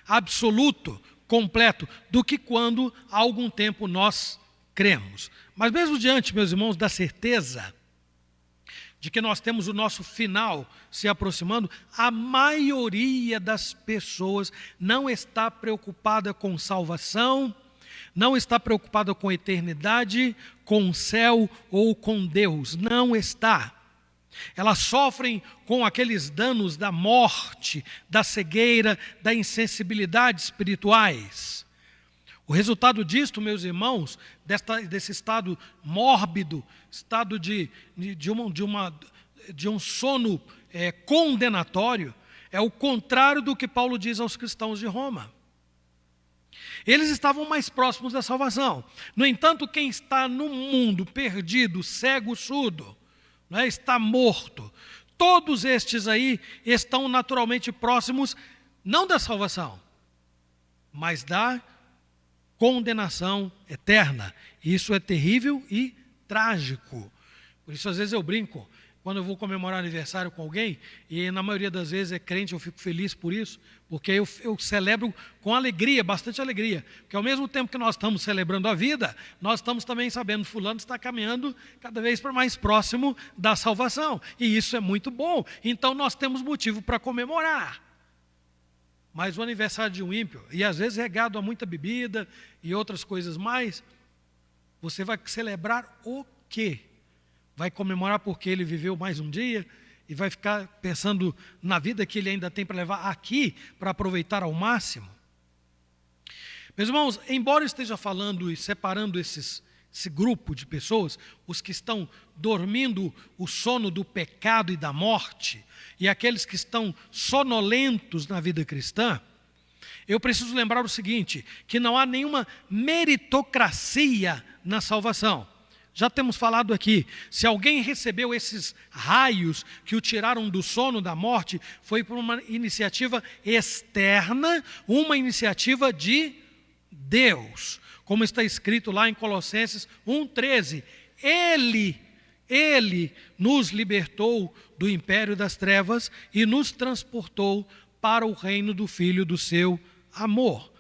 absoluto, completo, do que quando há algum tempo nós cremos. Mas mesmo diante, meus irmãos, da certeza de que nós temos o nosso final se aproximando, a maioria das pessoas não está preocupada com salvação, não está preocupada com a eternidade, com o céu ou com Deus. Não está. Elas sofrem com aqueles danos da morte, da cegueira, da insensibilidade espirituais. O resultado disto, meus irmãos, desse estado mórbido, estado de um sono condenatório, é o contrário do que Paulo diz aos cristãos de Roma. Eles estavam mais próximos da salvação. No entanto, quem está no mundo perdido, cego, surdo, né, está morto. Todos estes aí estão naturalmente próximos, não da salvação, mas da condenação eterna. Isso é terrível e trágico. Por isso, às vezes, eu brinco, quando eu vou comemorar aniversário com alguém, e na maioria das vezes é crente, eu fico feliz por isso, porque eu celebro com alegria, bastante alegria, porque ao mesmo tempo que nós estamos celebrando a vida, nós estamos também sabendo que fulano está caminhando cada vez mais próximo da salvação, e isso é muito bom, então nós temos motivo para comemorar. Mas o aniversário de um ímpio, e às vezes regado a muita bebida e outras coisas mais, você vai celebrar o quê? Vai comemorar porque ele viveu mais um dia e vai ficar pensando na vida que ele ainda tem para levar aqui, para aproveitar ao máximo? Meus irmãos, embora eu esteja falando e separando esse grupo de pessoas, os que estão dormindo o sono do pecado e da morte, e aqueles que estão sonolentos na vida cristã, eu preciso lembrar o seguinte, que não há nenhuma meritocracia na salvação. Já temos falado aqui, se alguém recebeu esses raios que o tiraram do sono da morte, foi por uma iniciativa externa, uma iniciativa de Deus. Como está escrito lá em Colossenses 1,13, Ele nos libertou do império das trevas e nos transportou para o reino do Filho do seu amor.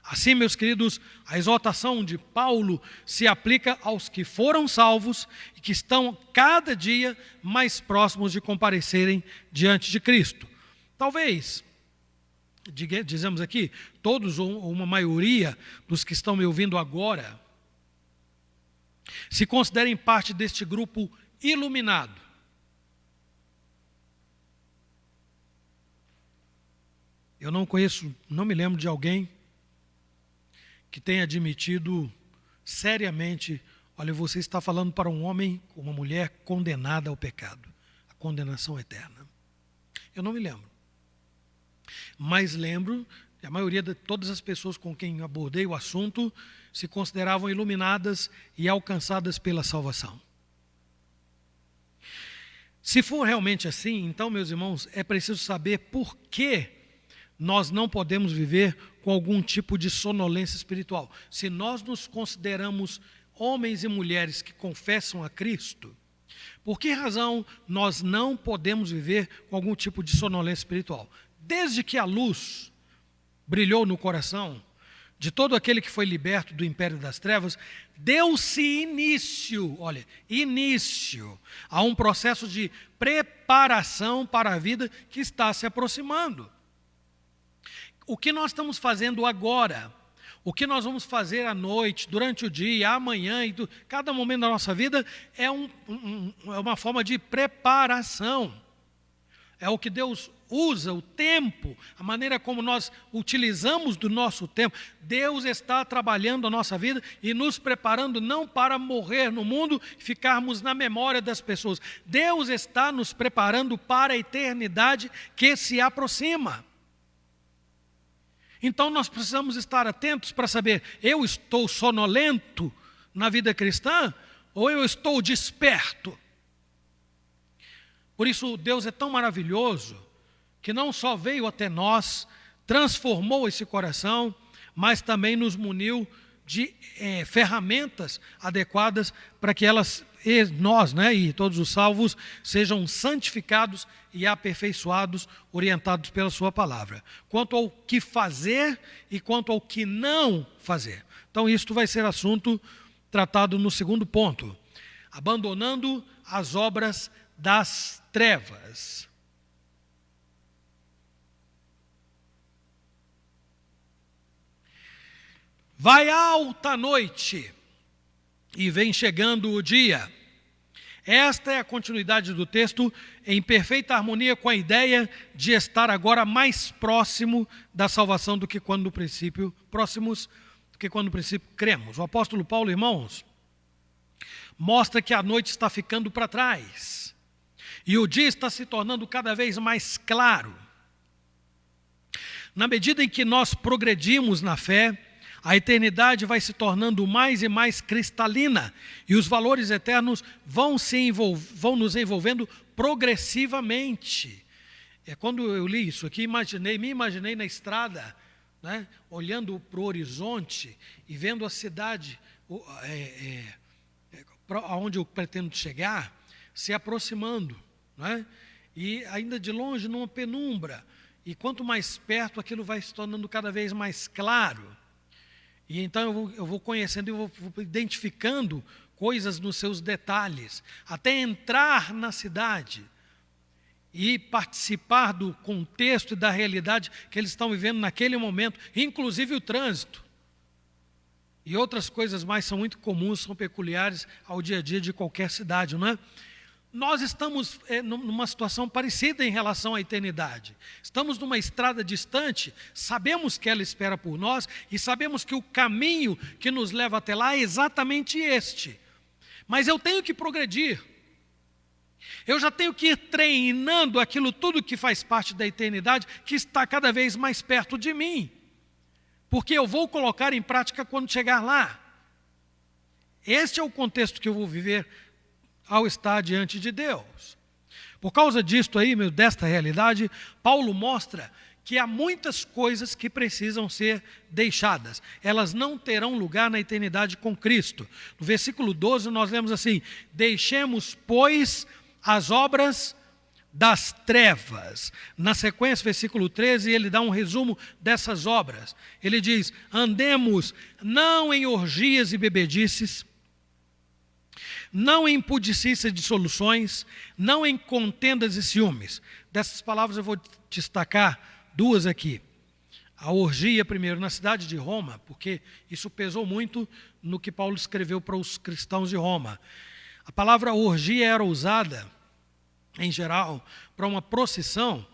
Assim, meus queridos, a exortação de Paulo se aplica aos que foram salvos e que estão cada dia mais próximos de comparecerem diante de Cristo. Talvez, dizemos aqui, todos ou uma maioria dos que estão me ouvindo agora, se considerem parte deste grupo iluminado. Eu não conheço, não me lembro de alguém que tenha admitido seriamente, olha, você está falando para um homem ou uma mulher condenada ao pecado, a condenação eterna. Eu não me lembro. Mas lembro que a maioria de todas as pessoas com quem abordei o assunto se consideravam iluminadas e alcançadas pela salvação. Se for realmente assim, então, meus irmãos, é preciso saber por que nós não podemos viver com algum tipo de sonolência espiritual. Se nós nos consideramos homens e mulheres que confessam a Cristo, por que razão nós não podemos viver com algum tipo de sonolência espiritual? Desde que a luz brilhou no coração de todo aquele que foi liberto do império das trevas, deu-se início a um processo de preparação para a vida que está se aproximando. O que nós estamos fazendo agora, o que nós vamos fazer à noite, durante o dia, amanhã, cada momento da nossa vida, é uma forma de preparação. É o que Deus usa, o tempo, a maneira como nós utilizamos do nosso tempo. Deus está trabalhando a nossa vida e nos preparando não para morrer no mundo e ficarmos na memória das pessoas. Deus está nos preparando para a eternidade que se aproxima. Então nós precisamos estar atentos para saber, eu estou sonolento na vida cristã ou eu estou desperto? Por isso Deus é tão maravilhoso que não só veio até nós, transformou esse coração, mas também nos muniu de ferramentas adequadas para que nós, e todos os salvos, sejam santificados e aperfeiçoados, orientados pela sua palavra. Quanto ao que fazer e quanto ao que não fazer. Então, isto vai ser assunto tratado no segundo ponto. Abandonando as obras das trevas. Vai alta a noite e vem chegando o dia. Esta é a continuidade do texto, em perfeita harmonia com a ideia de estar agora mais próximo da salvação do que quando no princípio, próximos do que quando no princípio cremos. O apóstolo Paulo, irmãos, mostra que a noite está ficando para trás e o dia está se tornando cada vez mais claro. Na medida em que nós progredimos na fé, a eternidade vai se tornando mais e mais cristalina e os valores eternos vão nos envolvendo progressivamente. Quando eu li isso aqui, me imaginei na estrada, olhando para o horizonte e vendo a cidade aonde eu pretendo chegar, se aproximando, e ainda de longe numa penumbra. E quanto mais perto, aquilo vai se tornando cada vez mais claro. E então eu vou conhecendo e vou identificando coisas nos seus detalhes, até entrar na cidade e participar do contexto e da realidade que eles estão vivendo naquele momento, inclusive o trânsito. E outras coisas mais são muito comuns, são peculiares ao dia a dia de qualquer cidade, não é? Nós estamos numa situação parecida em relação à eternidade. Estamos numa estrada distante, sabemos que ela espera por nós e sabemos que o caminho que nos leva até lá é exatamente este. Mas eu tenho que progredir. Eu já tenho que ir treinando aquilo tudo que faz parte da eternidade, que está cada vez mais perto de mim. Porque eu vou colocar em prática quando chegar lá. Este é o contexto que eu vou viver ao estar diante de Deus. Por causa disto aí, desta realidade, Paulo mostra que há muitas coisas que precisam ser deixadas. Elas não terão lugar na eternidade com Cristo. No versículo 12 nós lemos assim: deixemos, pois, as obras das trevas. Na sequência, versículo 13, ele dá um resumo dessas obras. Ele diz: andemos não em orgias e bebedices, não em pudicícia de dissoluções, não em contendas e ciúmes. Dessas palavras eu vou destacar duas aqui. A orgia, primeiro, na cidade de Roma, porque isso pesou muito no que Paulo escreveu para os cristãos de Roma. A palavra orgia era usada, em geral, para uma procissão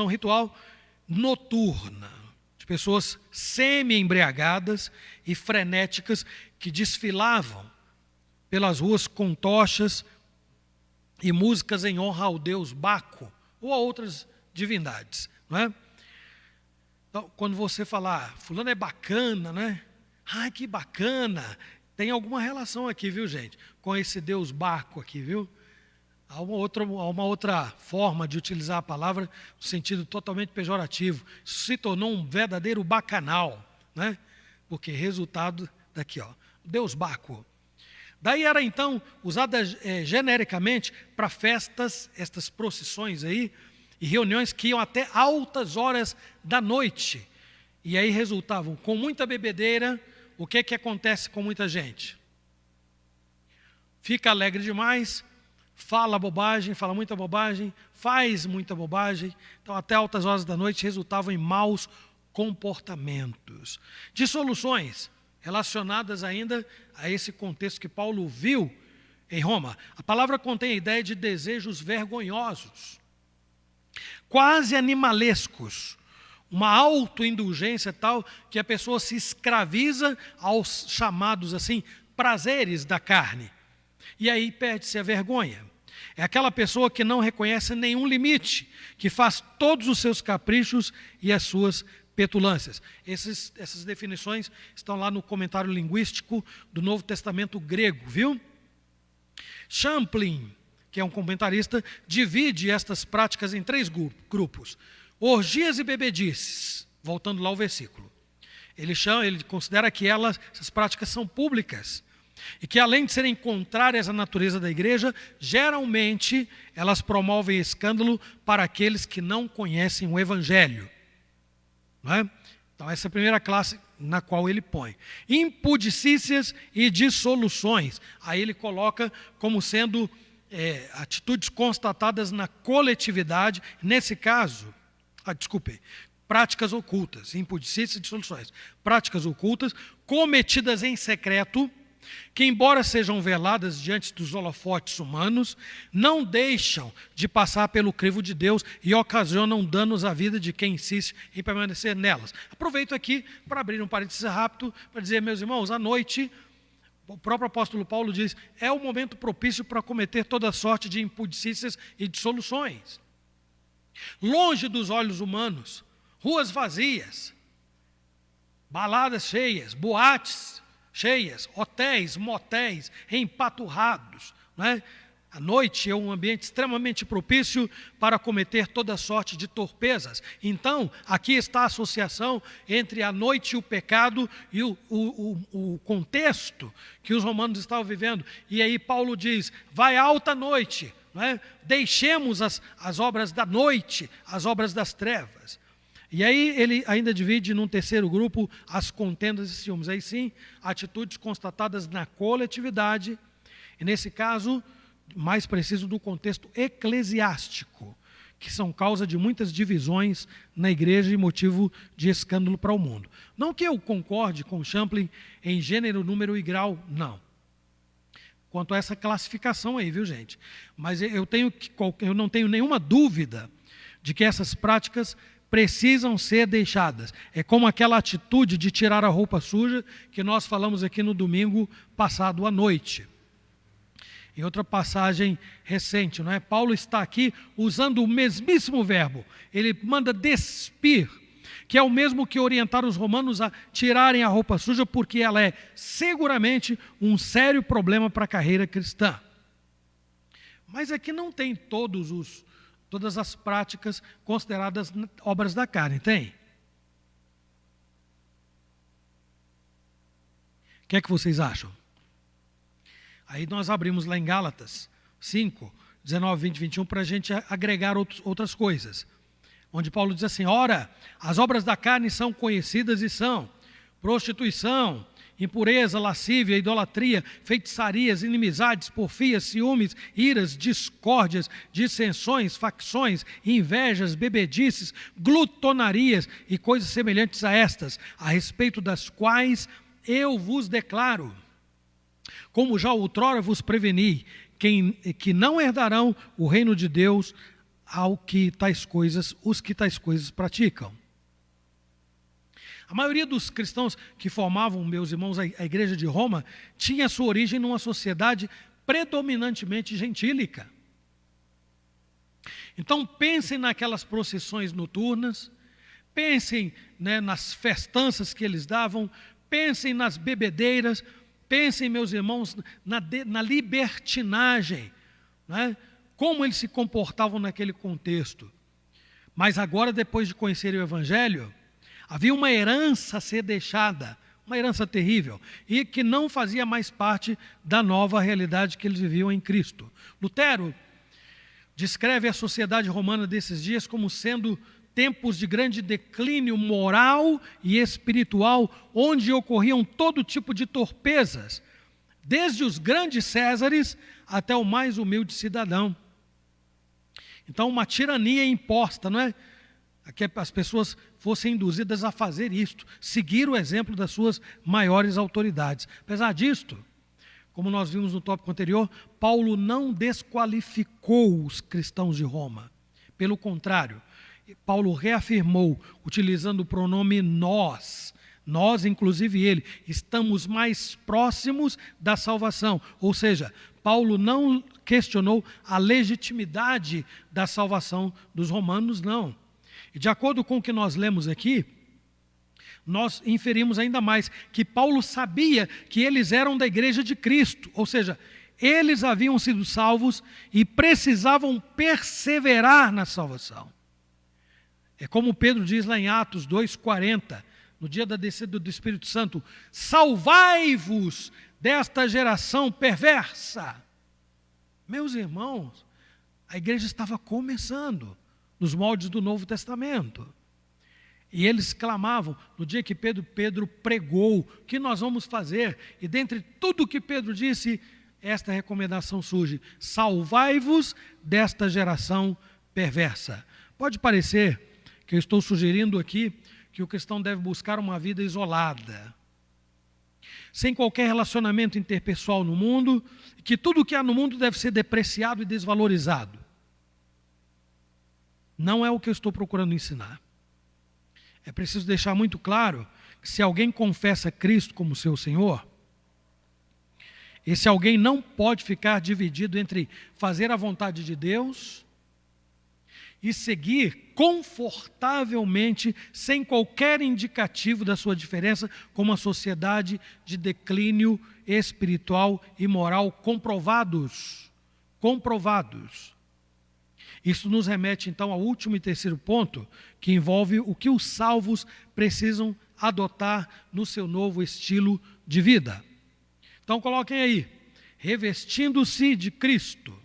ritual noturna, de pessoas semi-embriagadas e frenéticas que desfilavam pelas ruas com tochas e músicas em honra ao deus Baco ou a outras divindades, não é? Então, quando você falar, fulano é bacana, né? Ai, que bacana! Tem alguma relação aqui, viu, gente? Com esse deus Baco aqui, viu? Há uma outra forma de utilizar a palavra no sentido totalmente pejorativo. Isso se tornou um verdadeiro bacanal, né? Porque resultado daqui, Deus Baco. Daí era então usada genericamente para festas, estas procissões aí, e reuniões que iam até altas horas da noite. E aí resultavam com muita bebedeira. O que acontece com muita gente? Fica alegre demais, fala bobagem, fala muita bobagem, faz muita bobagem. Então, até altas horas da noite, resultavam em maus comportamentos. Dissoluções relacionadas ainda a esse contexto que Paulo viu em Roma. A palavra contém a ideia de desejos vergonhosos, quase animalescos, uma autoindulgência tal que a pessoa se escraviza aos chamados assim prazeres da carne. E aí perde-se a vergonha. É aquela pessoa que não reconhece nenhum limite, que faz todos os seus caprichos e as suas petulâncias. Essas definições estão lá no comentário linguístico do Novo Testamento grego, viu? Champlin, que é um comentarista, divide estas práticas em 3 grupos. Orgias e bebedices, voltando lá ao versículo. Ele considera que essas práticas são públicas e que, além de serem contrárias à natureza da igreja, geralmente elas promovem escândalo para aqueles que não conhecem o Evangelho. Não é? Então, essa é a primeira classe na qual ele põe. Impudicícias e dissoluções. Aí ele coloca como sendo atitudes constatadas na coletividade. Nesse caso, práticas ocultas, impudicícias e dissoluções. Práticas ocultas, cometidas em secreto, que, embora sejam veladas diante dos holofotes humanos, não deixam de passar pelo crivo de Deus e ocasionam danos à vida de quem insiste em permanecer nelas. Aproveito aqui para abrir um parênteses rápido, para dizer, meus irmãos, à noite, o próprio apóstolo Paulo diz, é o momento propício para cometer toda sorte de impudicícias e dissoluções. Longe dos olhos humanos, ruas vazias, baladas cheias, boates cheias, hotéis, motéis, empaturrados. Não é? A noite é um ambiente extremamente propício para cometer toda sorte de torpezas. Então, aqui está a associação entre a noite e o pecado e o contexto que os romanos estavam vivendo. E aí Paulo diz, vai alta noite, não é? Deixemos as obras da noite, as obras das trevas. E aí ele ainda divide num terceiro grupo as contendas e ciúmes. Aí sim, atitudes constatadas na coletividade, e nesse caso, mais preciso do contexto eclesiástico, que são causa de muitas divisões na igreja e motivo de escândalo para o mundo. Não que eu concorde com Champlin em gênero, número e grau, não. Quanto a essa classificação aí, viu gente? Mas eu não tenho nenhuma dúvida de que essas práticas precisam ser deixadas. É como aquela atitude de tirar a roupa suja que nós falamos aqui no domingo passado à noite. Em outra passagem recente, não é? Paulo está aqui usando o mesmíssimo verbo. Ele manda despir, que é o mesmo que orientar os romanos a tirarem a roupa suja, porque ela é seguramente um sério problema para a carreira cristã. Mas aqui não tem todas as práticas consideradas obras da carne, tem? O que é que vocês acham? Aí nós abrimos lá em Gálatas 5, 19, 20, 21, para a gente agregar outras coisas. Onde Paulo diz assim, ora, as obras da carne são conhecidas e são prostituição, impureza, lascívia, idolatria, feitiçarias, inimizades, porfias, ciúmes, iras, discórdias, dissensões, facções, invejas, bebedices, glutonarias e coisas semelhantes a estas, a respeito das quais eu vos declaro, como já outrora vos preveni, que não herdarão o reino de Deus os que tais coisas praticam. A maioria dos cristãos que formavam, meus irmãos, a igreja de Roma, tinha sua origem numa sociedade predominantemente gentílica. Então pensem naquelas procissões noturnas, pensem, né, nas festanças que eles davam, pensem nas bebedeiras, pensem, meus irmãos, na libertinagem, né? Como eles se comportavam naquele contexto. Mas agora, depois de conhecerem o Evangelho, havia uma herança a ser deixada, uma herança terrível, e que não fazia mais parte da nova realidade que eles viviam em Cristo. Lutero descreve a sociedade romana desses dias como sendo tempos de grande declínio moral e espiritual, onde ocorriam todo tipo de torpezas, desde os grandes Césares até o mais humilde cidadão. Então, uma tirania imposta, não é? A que as pessoas fossem induzidas a fazer isto, seguir o exemplo das suas maiores autoridades. Apesar disto, como nós vimos no tópico anterior, Paulo não desqualificou os cristãos de Roma. Pelo contrário, Paulo reafirmou, utilizando o pronome nós, inclusive ele, estamos mais próximos da salvação. Ou seja, Paulo não questionou a legitimidade da salvação dos romanos, não. E de acordo com o que nós lemos aqui, nós inferimos ainda mais que Paulo sabia que eles eram da igreja de Cristo, ou seja, eles haviam sido salvos e precisavam perseverar na salvação. É como Pedro diz lá em Atos 2,40, no dia da descida do Espírito Santo: salvai-vos desta geração perversa. Meus irmãos, a igreja estava começando nos moldes do Novo Testamento. E eles clamavam, no dia que Pedro pregou, o que nós vamos fazer? E dentre tudo que Pedro disse, esta recomendação surge: salvai-vos desta geração perversa. Pode parecer que eu estou sugerindo aqui que o cristão deve buscar uma vida isolada, sem qualquer relacionamento interpessoal no mundo, que tudo o que há no mundo deve ser depreciado e desvalorizado. Não é o que eu estou procurando ensinar. É preciso deixar muito claro que se alguém confessa Cristo como seu Senhor, esse alguém não pode ficar dividido entre fazer a vontade de Deus e seguir confortavelmente, sem qualquer indicativo da sua diferença, com uma sociedade de declínio espiritual e moral comprovados. Isso nos remete, então, ao último e terceiro ponto, que envolve o que os salvos precisam adotar no seu novo estilo de vida. Então, coloquem aí: revestindo-se de Cristo.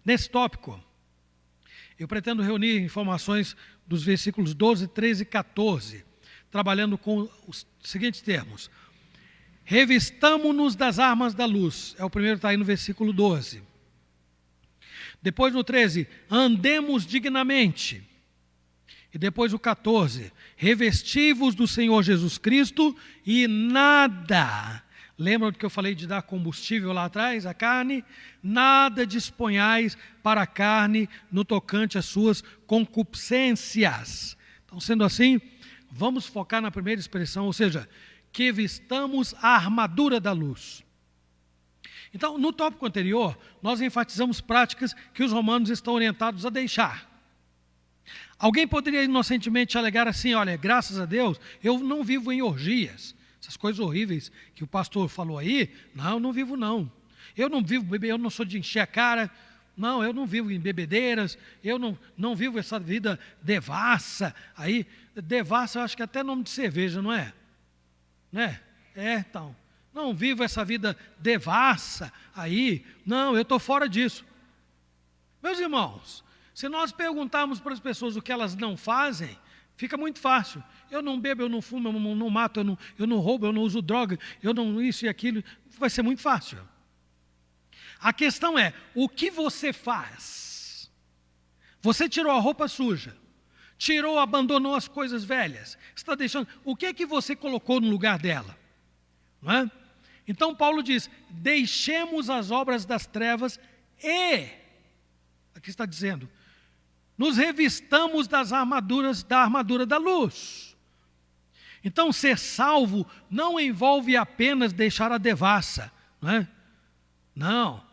Nesse tópico, eu pretendo reunir informações dos versículos 12, 13 e 14, trabalhando com os seguintes termos: revistamo-nos das armas da luz. É o primeiro, está aí no versículo 12. Depois no 13, andemos dignamente. E depois o 14, revesti-vos do Senhor Jesus Cristo e nada, lembram do que eu falei de dar combustível lá atrás, a carne? Nada disponhais para a carne no tocante às suas concupiscências. Então, sendo assim, vamos focar na primeira expressão, ou seja, que vistamos a armadura da luz. Então, no tópico anterior, nós enfatizamos práticas que os romanos estão orientados a deixar. Alguém poderia inocentemente alegar assim: olha, graças a Deus, eu não vivo em orgias. Essas coisas horríveis que o pastor falou aí, não, eu não vivo não. Eu não vivo, eu não sou de encher a cara, não, eu não vivo em bebedeiras, eu não vivo essa vida devassa. Aí, devassa eu acho que é até nome de cerveja, não é? Né? Então, não vivo essa vida devassa aí, não, eu estou fora disso. Meus irmãos, se nós perguntarmos para as pessoas o que elas não fazem, fica muito fácil. Eu não bebo, eu não fumo, eu não mato, eu não roubo, eu não uso droga, eu não isso e aquilo, vai ser muito fácil. A questão é, o que você faz? Você tirou a roupa suja, abandonou as coisas velhas, está deixando, o que é que você colocou no lugar dela? Não é? Então Paulo diz: deixemos as obras das trevas e, aqui está dizendo, nos revistamos da armadura da luz. Então, ser salvo não envolve apenas deixar a devassa, não é? Não.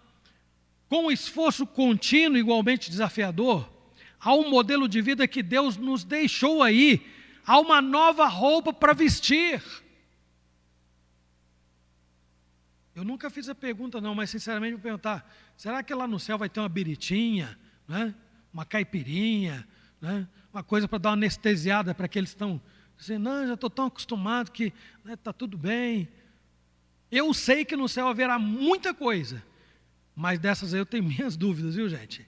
Com esforço contínuo, igualmente desafiador, há um modelo de vida que Deus nos deixou aí, há uma nova roupa para vestir. Eu nunca fiz a pergunta não, mas sinceramente vou perguntar: será que lá no céu vai ter uma biritinha, né? Uma caipirinha, né? Uma coisa para dar uma anestesiada para aqueles que estão dizendo: não, já estou tão acostumado que está tudo bem. Eu sei que no céu haverá muita coisa, mas dessas aí eu tenho minhas dúvidas, viu, gente?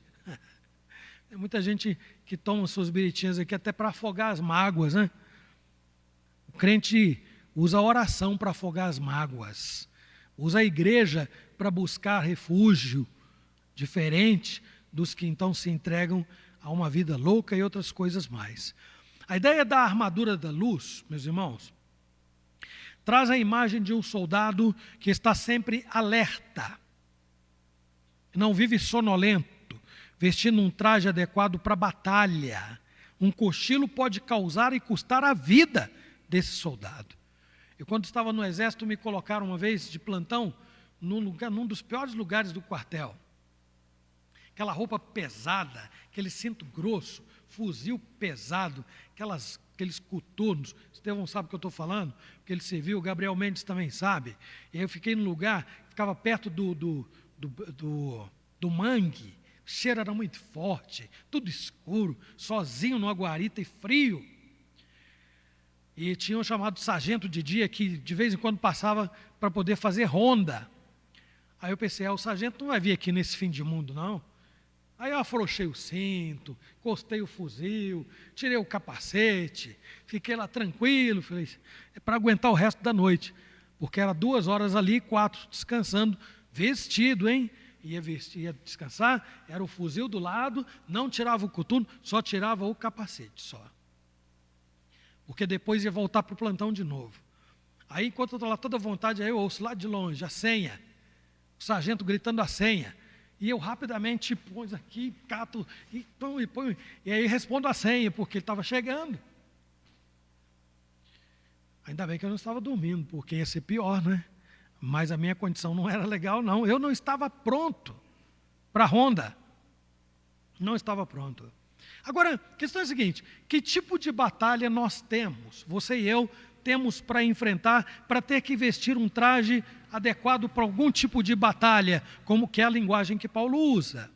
Tem muita gente que toma suas biritinhas aqui até para afogar as mágoas, né? O crente usa a oração para afogar as mágoas. Usa a igreja para buscar refúgio, diferente dos que então se entregam a uma vida louca e outras coisas mais. A ideia da armadura da luz, meus irmãos, traz a imagem de um soldado que está sempre alerta, não vive sonolento, vestindo um traje adequado para a batalha. Um cochilo pode causar e custar a vida desse soldado. Eu, quando estava no exército, me colocaram uma vez de plantão num dos piores lugares do quartel. Aquela roupa pesada, aquele cinto grosso, fuzil pesado, aqueles coturnos. Estevão sabe o que eu estou falando, porque ele serviu, o Gabriel Mendes também sabe. E aí eu fiquei num lugar, ficava perto do mangue, o cheiro era muito forte, tudo escuro, sozinho numa guarita e frio. E tinha um chamado sargento de dia que de vez em quando passava para poder fazer ronda. Aí eu pensei, o sargento não vai vir aqui nesse fim de mundo, não. Aí eu afrouxei o cinto, encostei o fuzil, tirei o capacete, fiquei lá tranquilo, falei, é para aguentar o resto da noite, porque era 2 horas ali, 4 descansando, vestido, hein? Ia descansar, era o fuzil do lado, não tirava o coturno, só tirava o capacete, só. Porque depois ia voltar para o plantão de novo. Aí, enquanto eu estou lá toda à vontade, aí eu ouço lá de longe a senha, o sargento gritando a senha, e eu rapidamente ponho aqui, cato, e ponho, e aí respondo a senha, porque ele estava chegando. Ainda bem que eu não estava dormindo, porque ia ser pior, né? Mas a minha condição não era legal, não. Eu não estava pronto para a ronda. Não estava pronto. Agora, a questão é a seguinte, que tipo de batalha nós temos, você e eu, temos para enfrentar, para ter que vestir um traje adequado para algum tipo de batalha, como que é a linguagem que Paulo usa.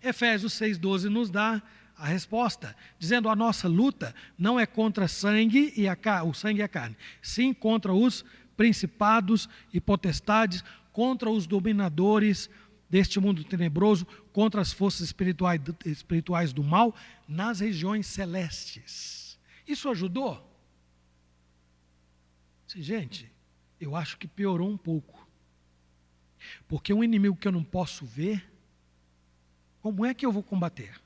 Efésios 6,12 nos dá a resposta, dizendo a nossa luta não é contra o sangue e a carne, sim contra os principados e potestades, contra os dominadores deste mundo tenebroso, contra as forças espirituais do mal nas regiões celestes. Isso ajudou? Gente, eu acho que piorou um pouco. Porque um inimigo que eu não posso ver, como é que eu vou combater?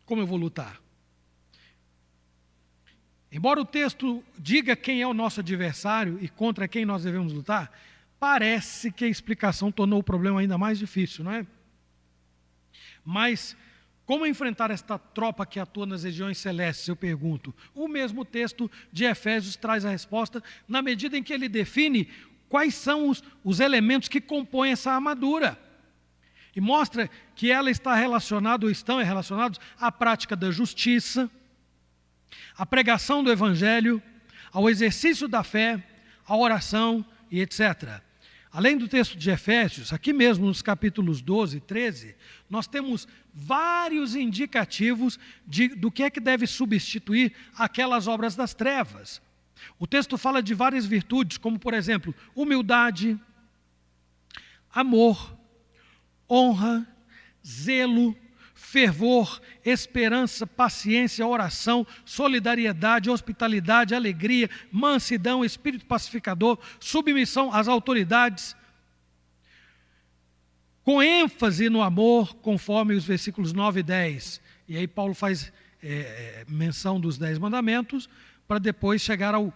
Como eu vou lutar? Embora o texto diga quem é o nosso adversário e contra quem nós devemos lutar, parece que a explicação tornou o problema ainda mais difícil, não é? Mas como enfrentar esta tropa que atua nas regiões celestes, eu pergunto. O mesmo texto de Efésios traz a resposta na medida em que ele define quais são os elementos que compõem essa armadura. E mostra que ela está relacionada, ou estão relacionados à prática da justiça, à pregação do evangelho, ao exercício da fé, à oração e etc. Além do texto de Efésios, aqui mesmo nos capítulos 12 e 13, nós temos vários indicativos do que é que deve substituir aquelas obras das trevas. O texto fala de várias virtudes, como por exemplo, humildade, amor, honra, zelo, fervor, esperança, paciência, oração, solidariedade, hospitalidade, alegria, mansidão, espírito pacificador, submissão às autoridades, com ênfase no amor, conforme os versículos 9 e 10. E aí Paulo faz menção dos 10 mandamentos, para depois chegar ao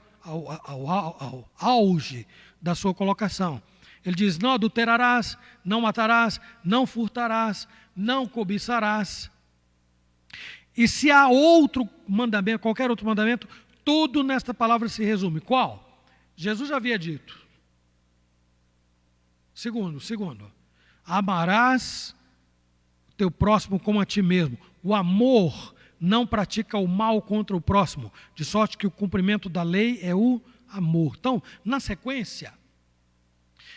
auge da sua colocação. Ele diz, não adulterarás, não matarás, não furtarás, não cobiçarás. E se há outro mandamento, qualquer outro mandamento, tudo nesta palavra se resume. Qual? Jesus já havia dito. Segundo, amarás o teu próximo como a ti mesmo. O amor não pratica o mal contra o próximo, de sorte que o cumprimento da lei é o amor. Então, na sequência,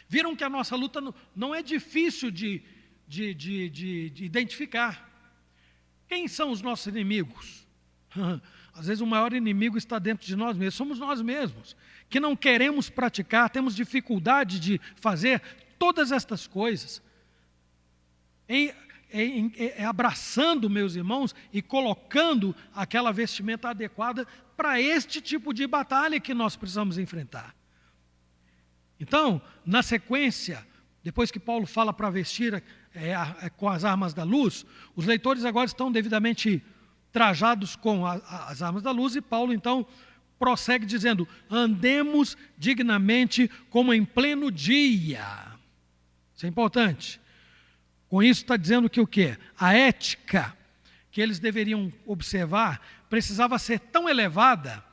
viram que a nossa luta não é difícil de identificar. Quem são os nossos inimigos? Às vezes o maior inimigo está dentro de nós mesmos, somos nós mesmos, que não queremos praticar, temos dificuldade de fazer todas estas coisas. abraçando meus irmãos e colocando aquela vestimenta adequada para este tipo de batalha que nós precisamos enfrentar. Então, na sequência, depois que Paulo fala para vestir com as armas da luz, os leitores agora estão devidamente trajados com as armas da luz, e Paulo então prossegue dizendo: andemos dignamente como em pleno dia. Isso é importante. Com isso está dizendo que o quê? A ética que eles deveriam observar precisava ser tão elevada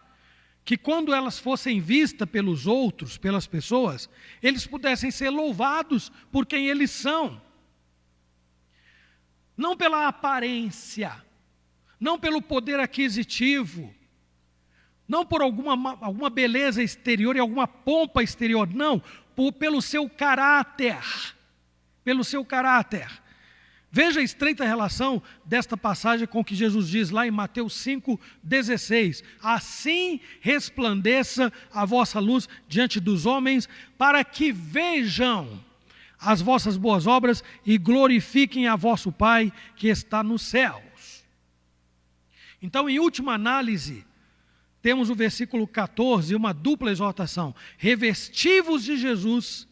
que quando elas fossem vistas pelos outros, pelas pessoas, eles pudessem ser louvados por quem eles são. Não pela aparência, não pelo poder aquisitivo, não por alguma beleza exterior e alguma pompa exterior, não, pelo seu caráter, pelo seu caráter. Veja a estreita relação desta passagem com o que Jesus diz lá em Mateus 5,16. Assim resplandeça a vossa luz diante dos homens, para que vejam as vossas boas obras e glorifiquem a vosso Pai que está nos céus. Então, em última análise, temos o versículo 14, uma dupla exortação: revesti-vos de Jesus,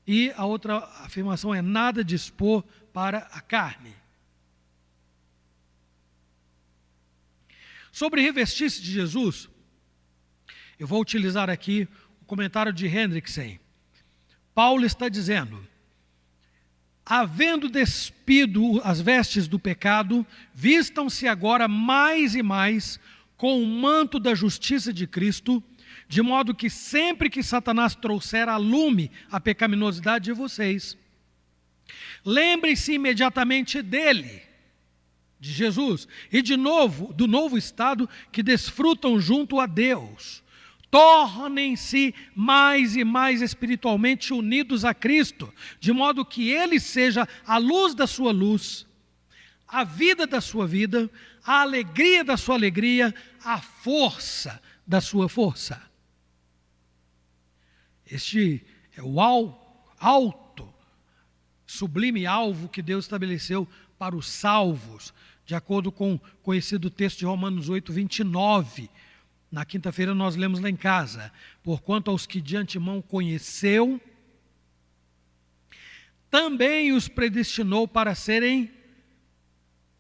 e a outra afirmação é: nada dispor para a carne. Sobre revestir-se de Jesus, eu vou utilizar aqui o comentário de Hendrickson. Paulo está dizendo: havendo despido as vestes do pecado, vistam-se agora mais e mais com o manto da justiça de Cristo, de modo que sempre que Satanás trouxer a lume a pecaminosidade de vocês, lembrem-se imediatamente dele, de Jesus, e do novo estado que desfrutam junto a Deus. Tornem-se mais e mais espiritualmente unidos a Cristo, de modo que Ele seja a luz da sua luz, a vida da sua vida, a alegria da sua alegria, a força da sua força. Este é o alto, sublime alvo que Deus estabeleceu para os salvos, de acordo com o conhecido texto de Romanos 8:29. Na quinta-feira nós lemos lá em casa: porquanto aos que de antemão conheceu, também os predestinou para serem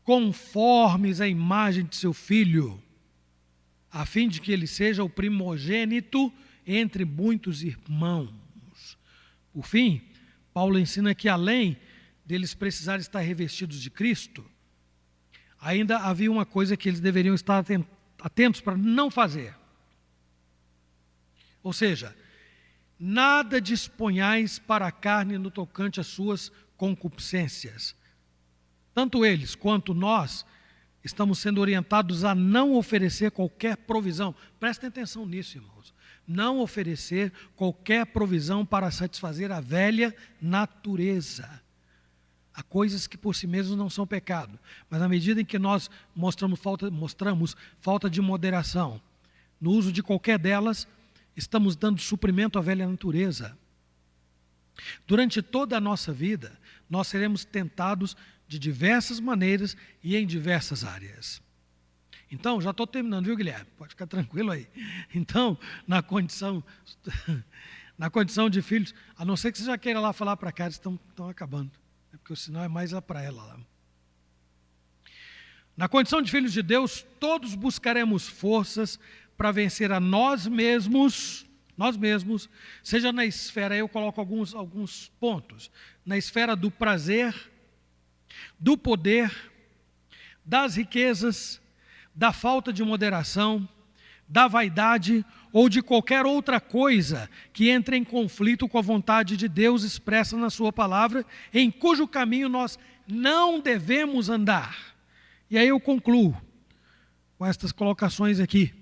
conformes à imagem de seu Filho, a fim de que ele seja o primogênito entre muitos irmãos. Por fim, Paulo ensina que além deles precisarem estar revestidos de Cristo, ainda havia uma coisa que eles deveriam estar atentos para não fazer. Ou seja, nada disponhais para a carne no tocante às suas concupiscências. Tanto eles quanto nós estamos sendo orientados a não oferecer qualquer provisão. Prestem atenção nisso, irmãos. Não oferecer qualquer provisão para satisfazer a velha natureza. Há coisas que por si mesmas não são pecado, mas na medida em que nós mostramos falta de moderação no uso de qualquer delas, estamos dando suprimento à velha natureza. Durante toda a nossa vida, nós seremos tentados de diversas maneiras e em diversas áreas. Então, já estou terminando, viu, Guilherme? Pode ficar tranquilo aí. Então, na condição de filhos, a não ser que você já queira lá falar para cá, eles estão acabando. Porque o sinal é mais lá para ela. Lá. Na condição de filhos de Deus, todos buscaremos forças para vencer a nós mesmos, seja na esfera, eu coloco alguns pontos, na esfera do prazer, do poder, das riquezas, da falta de moderação, da vaidade ou de qualquer outra coisa que entre em conflito com a vontade de Deus expressa na sua palavra, em cujo caminho nós não devemos andar. E aí eu concluo com estas colocações aqui.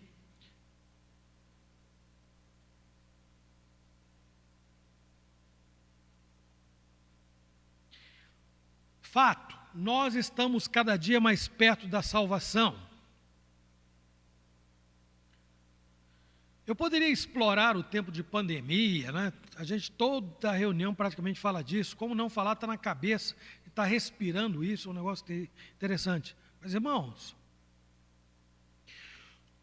Fato, nós estamos cada dia mais perto da salvação. Eu poderia explorar o tempo de pandemia, né? A gente toda reunião praticamente fala disso, como não falar está na cabeça, está respirando isso, é um negócio interessante. Mas, irmãos,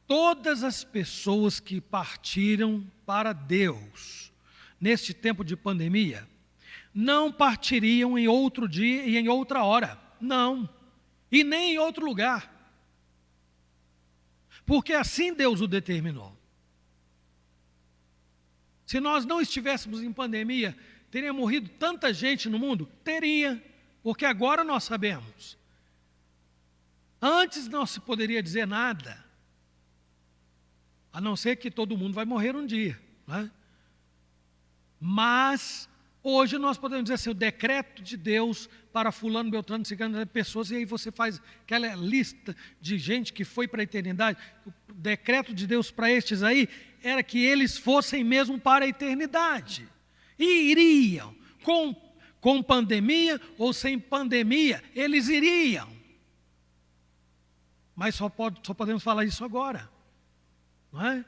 todas as pessoas que partiram para Deus neste tempo de pandemia, não partiriam em outro dia e em outra hora, não, e nem em outro lugar, porque assim Deus o determinou. Se nós não estivéssemos em pandemia, teria morrido tanta gente no mundo? Teria, porque agora nós sabemos. Antes não se poderia dizer nada, a não ser que todo mundo vai morrer um dia, né? Mas hoje nós podemos dizer assim, o decreto de Deus para fulano, beltrano, ciclano, pessoas, e aí você faz aquela lista de gente que foi para a eternidade. O decreto de Deus para estes aí era que eles fossem mesmo para a eternidade. E iriam, com pandemia ou sem pandemia, eles iriam. Mas só podemos falar isso agora, não é?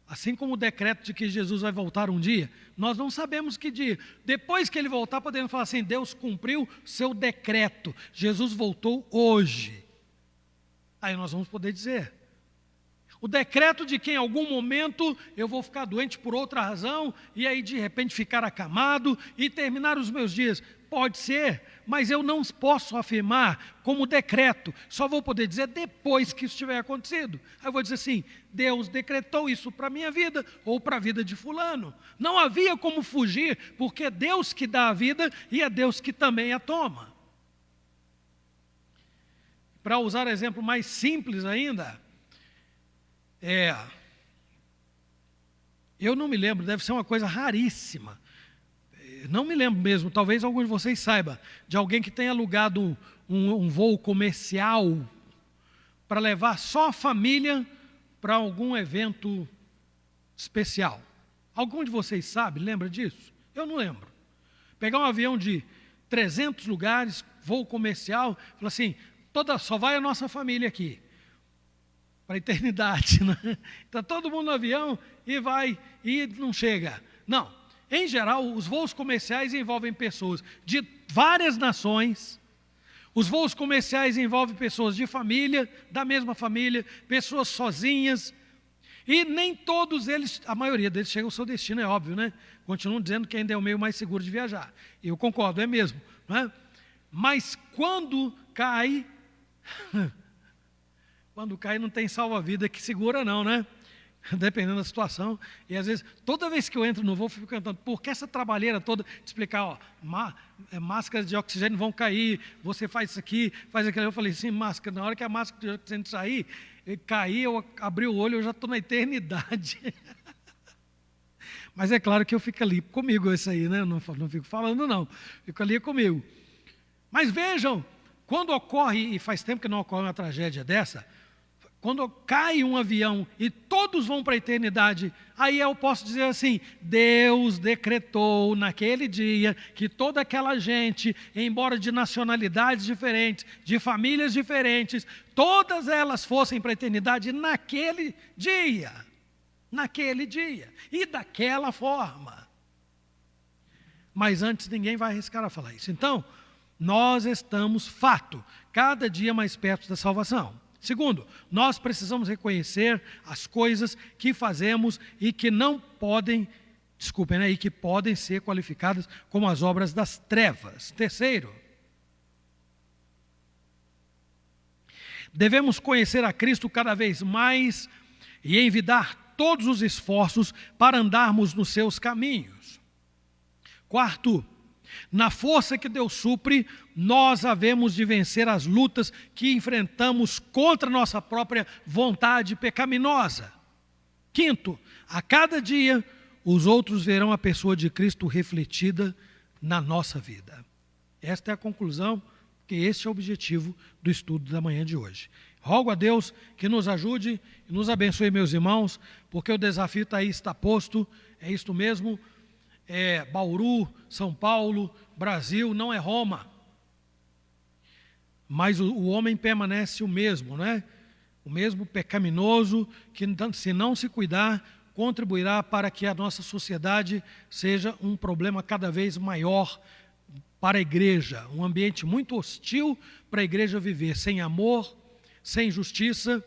Assim como o decreto de que Jesus vai voltar um dia, nós não sabemos que dia. Depois que ele voltar, podemos falar assim, Deus cumpriu seu decreto, Jesus voltou hoje. Aí nós vamos poder dizer. O decreto de que em algum momento eu vou ficar doente por outra razão, e aí de repente ficar acamado e terminar os meus dias. Pode ser, mas eu não posso afirmar como decreto, só vou poder dizer depois que isso tiver acontecido. Aí eu vou dizer assim, Deus decretou isso para a minha vida ou para a vida de fulano. Não havia como fugir, porque é Deus que dá a vida e é Deus que também a toma. Para usar exemplo mais simples ainda, eu não me lembro, deve ser uma coisa raríssima. Não me lembro mesmo, talvez algum de vocês saiba, de alguém que tenha alugado um voo comercial para levar só a família para algum evento especial. Algum de vocês sabe, lembra disso? Eu não lembro. Pegar um avião de 300 lugares, voo comercial, falar assim, só vai a nossa família aqui, para a eternidade, né? Está todo mundo no avião e vai, e não chega. Não. Em geral, os voos comerciais envolvem pessoas de várias nações. Os voos comerciais envolvem pessoas de família, da mesma família, pessoas sozinhas. E nem todos eles, a maioria deles chega ao seu destino, é óbvio, né? Continuam dizendo que ainda é o meio mais seguro de viajar. E eu concordo, é mesmo, né? Mas quando cai não tem salva-vida que segura não, né? Dependendo da situação, e às vezes, toda vez que eu entro no voo, eu fico cantando, por que essa trabalheira toda, de explicar, máscaras de oxigênio vão cair, você faz isso aqui, faz aquilo, eu falei, sim, máscara, na hora que a máscara de oxigênio sair, cair, eu abri o olho, eu já estou na eternidade. Mas é claro que eu fico ali comigo isso aí, né? Eu não fico falando não, fico ali comigo. Mas vejam, quando ocorre, e faz tempo que não ocorre uma tragédia dessa, quando cai um avião e todos vão para a eternidade, aí eu posso dizer assim, Deus decretou naquele dia que toda aquela gente, embora de nacionalidades diferentes, de famílias diferentes, todas elas fossem para a eternidade naquele dia, e daquela forma. Mas antes ninguém vai arriscar a falar isso. Então, nós estamos, fato, cada dia mais perto da salvação. Segundo, nós precisamos reconhecer as coisas que fazemos e que não podem, e que podem ser qualificadas como as obras das trevas. Terceiro, devemos conhecer a Cristo cada vez mais e envidar todos os esforços para andarmos nos seus caminhos. Quarto, na força que Deus supre, nós havemos de vencer as lutas que enfrentamos contra nossa própria vontade pecaminosa. Quinto, a cada dia, os outros verão a pessoa de Cristo refletida na nossa vida. Esta é a conclusão, que este é o objetivo do estudo da manhã de hoje. Rogo a Deus que nos ajude e nos abençoe, meus irmãos, porque o desafio está posto, é isto mesmo. Bauru, São Paulo, Brasil, não é Roma. Mas o homem permanece o mesmo, né? O mesmo pecaminoso, que se não se cuidar, contribuirá para que a nossa sociedade seja um problema cada vez maior para a igreja, um ambiente muito hostil para a igreja viver, sem amor, sem justiça,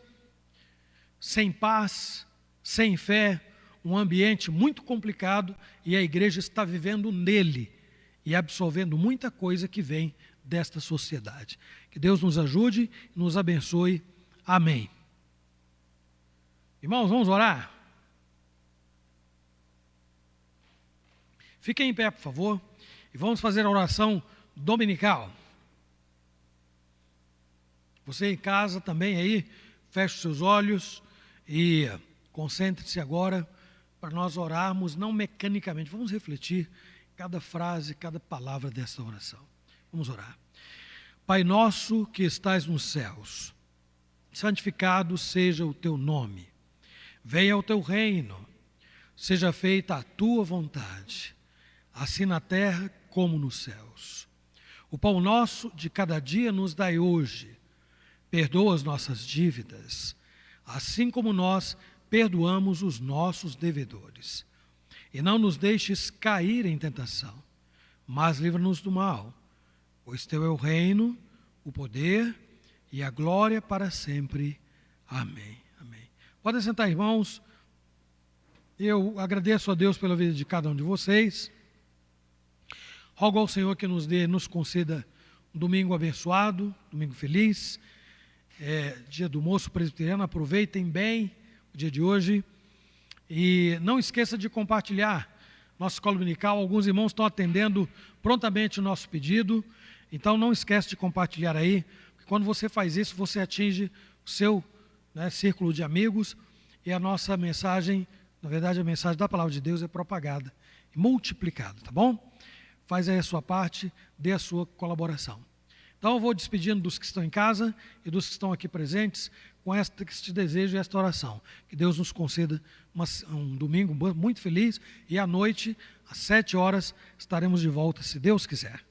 sem paz, sem fé, um ambiente muito complicado, e a igreja está vivendo nele e absorvendo muita coisa que vem desta sociedade. Que Deus nos ajude e nos abençoe. Amém. Irmãos, vamos orar? Fiquem em pé, por favor, e vamos fazer a oração dominical. Você em casa também aí, feche os seus olhos e concentre-se agora para nós orarmos, não mecanicamente. Vamos refletir cada frase, cada palavra desta oração. Vamos orar. Pai nosso que estais nos céus, santificado seja o teu nome. Venha o teu reino, seja feita a tua vontade, assim na terra como nos céus. O pão nosso de cada dia nos dai hoje. Perdoa as nossas dívidas, assim como nós perdoamos os nossos devedores. E não nos deixes cair em tentação, mas livra-nos do mal, pois teu é o reino, o poder e a glória para sempre. Amém. Amém. Podem sentar, irmãos. Eu agradeço a Deus pela vida de cada um de vocês. Rogo ao Senhor que nos conceda um domingo abençoado, domingo feliz, dia do moço presbiteriano. Aproveitem bem o dia de hoje e não esqueça de compartilhar nossa escola dominical. Alguns irmãos estão atendendo prontamente o nosso pedido, então não esquece de compartilhar aí, porque quando você faz isso, você atinge o seu círculo de amigos e a nossa mensagem, na verdade a mensagem da palavra de Deus é propagada e multiplicada, tá bom? Faz aí a sua parte, dê a sua colaboração. Então eu vou despedindo dos que estão em casa e dos que estão aqui presentes com este desejo e esta oração. Que Deus nos conceda um domingo muito feliz e à noite, às 7 horas, estaremos de volta, se Deus quiser.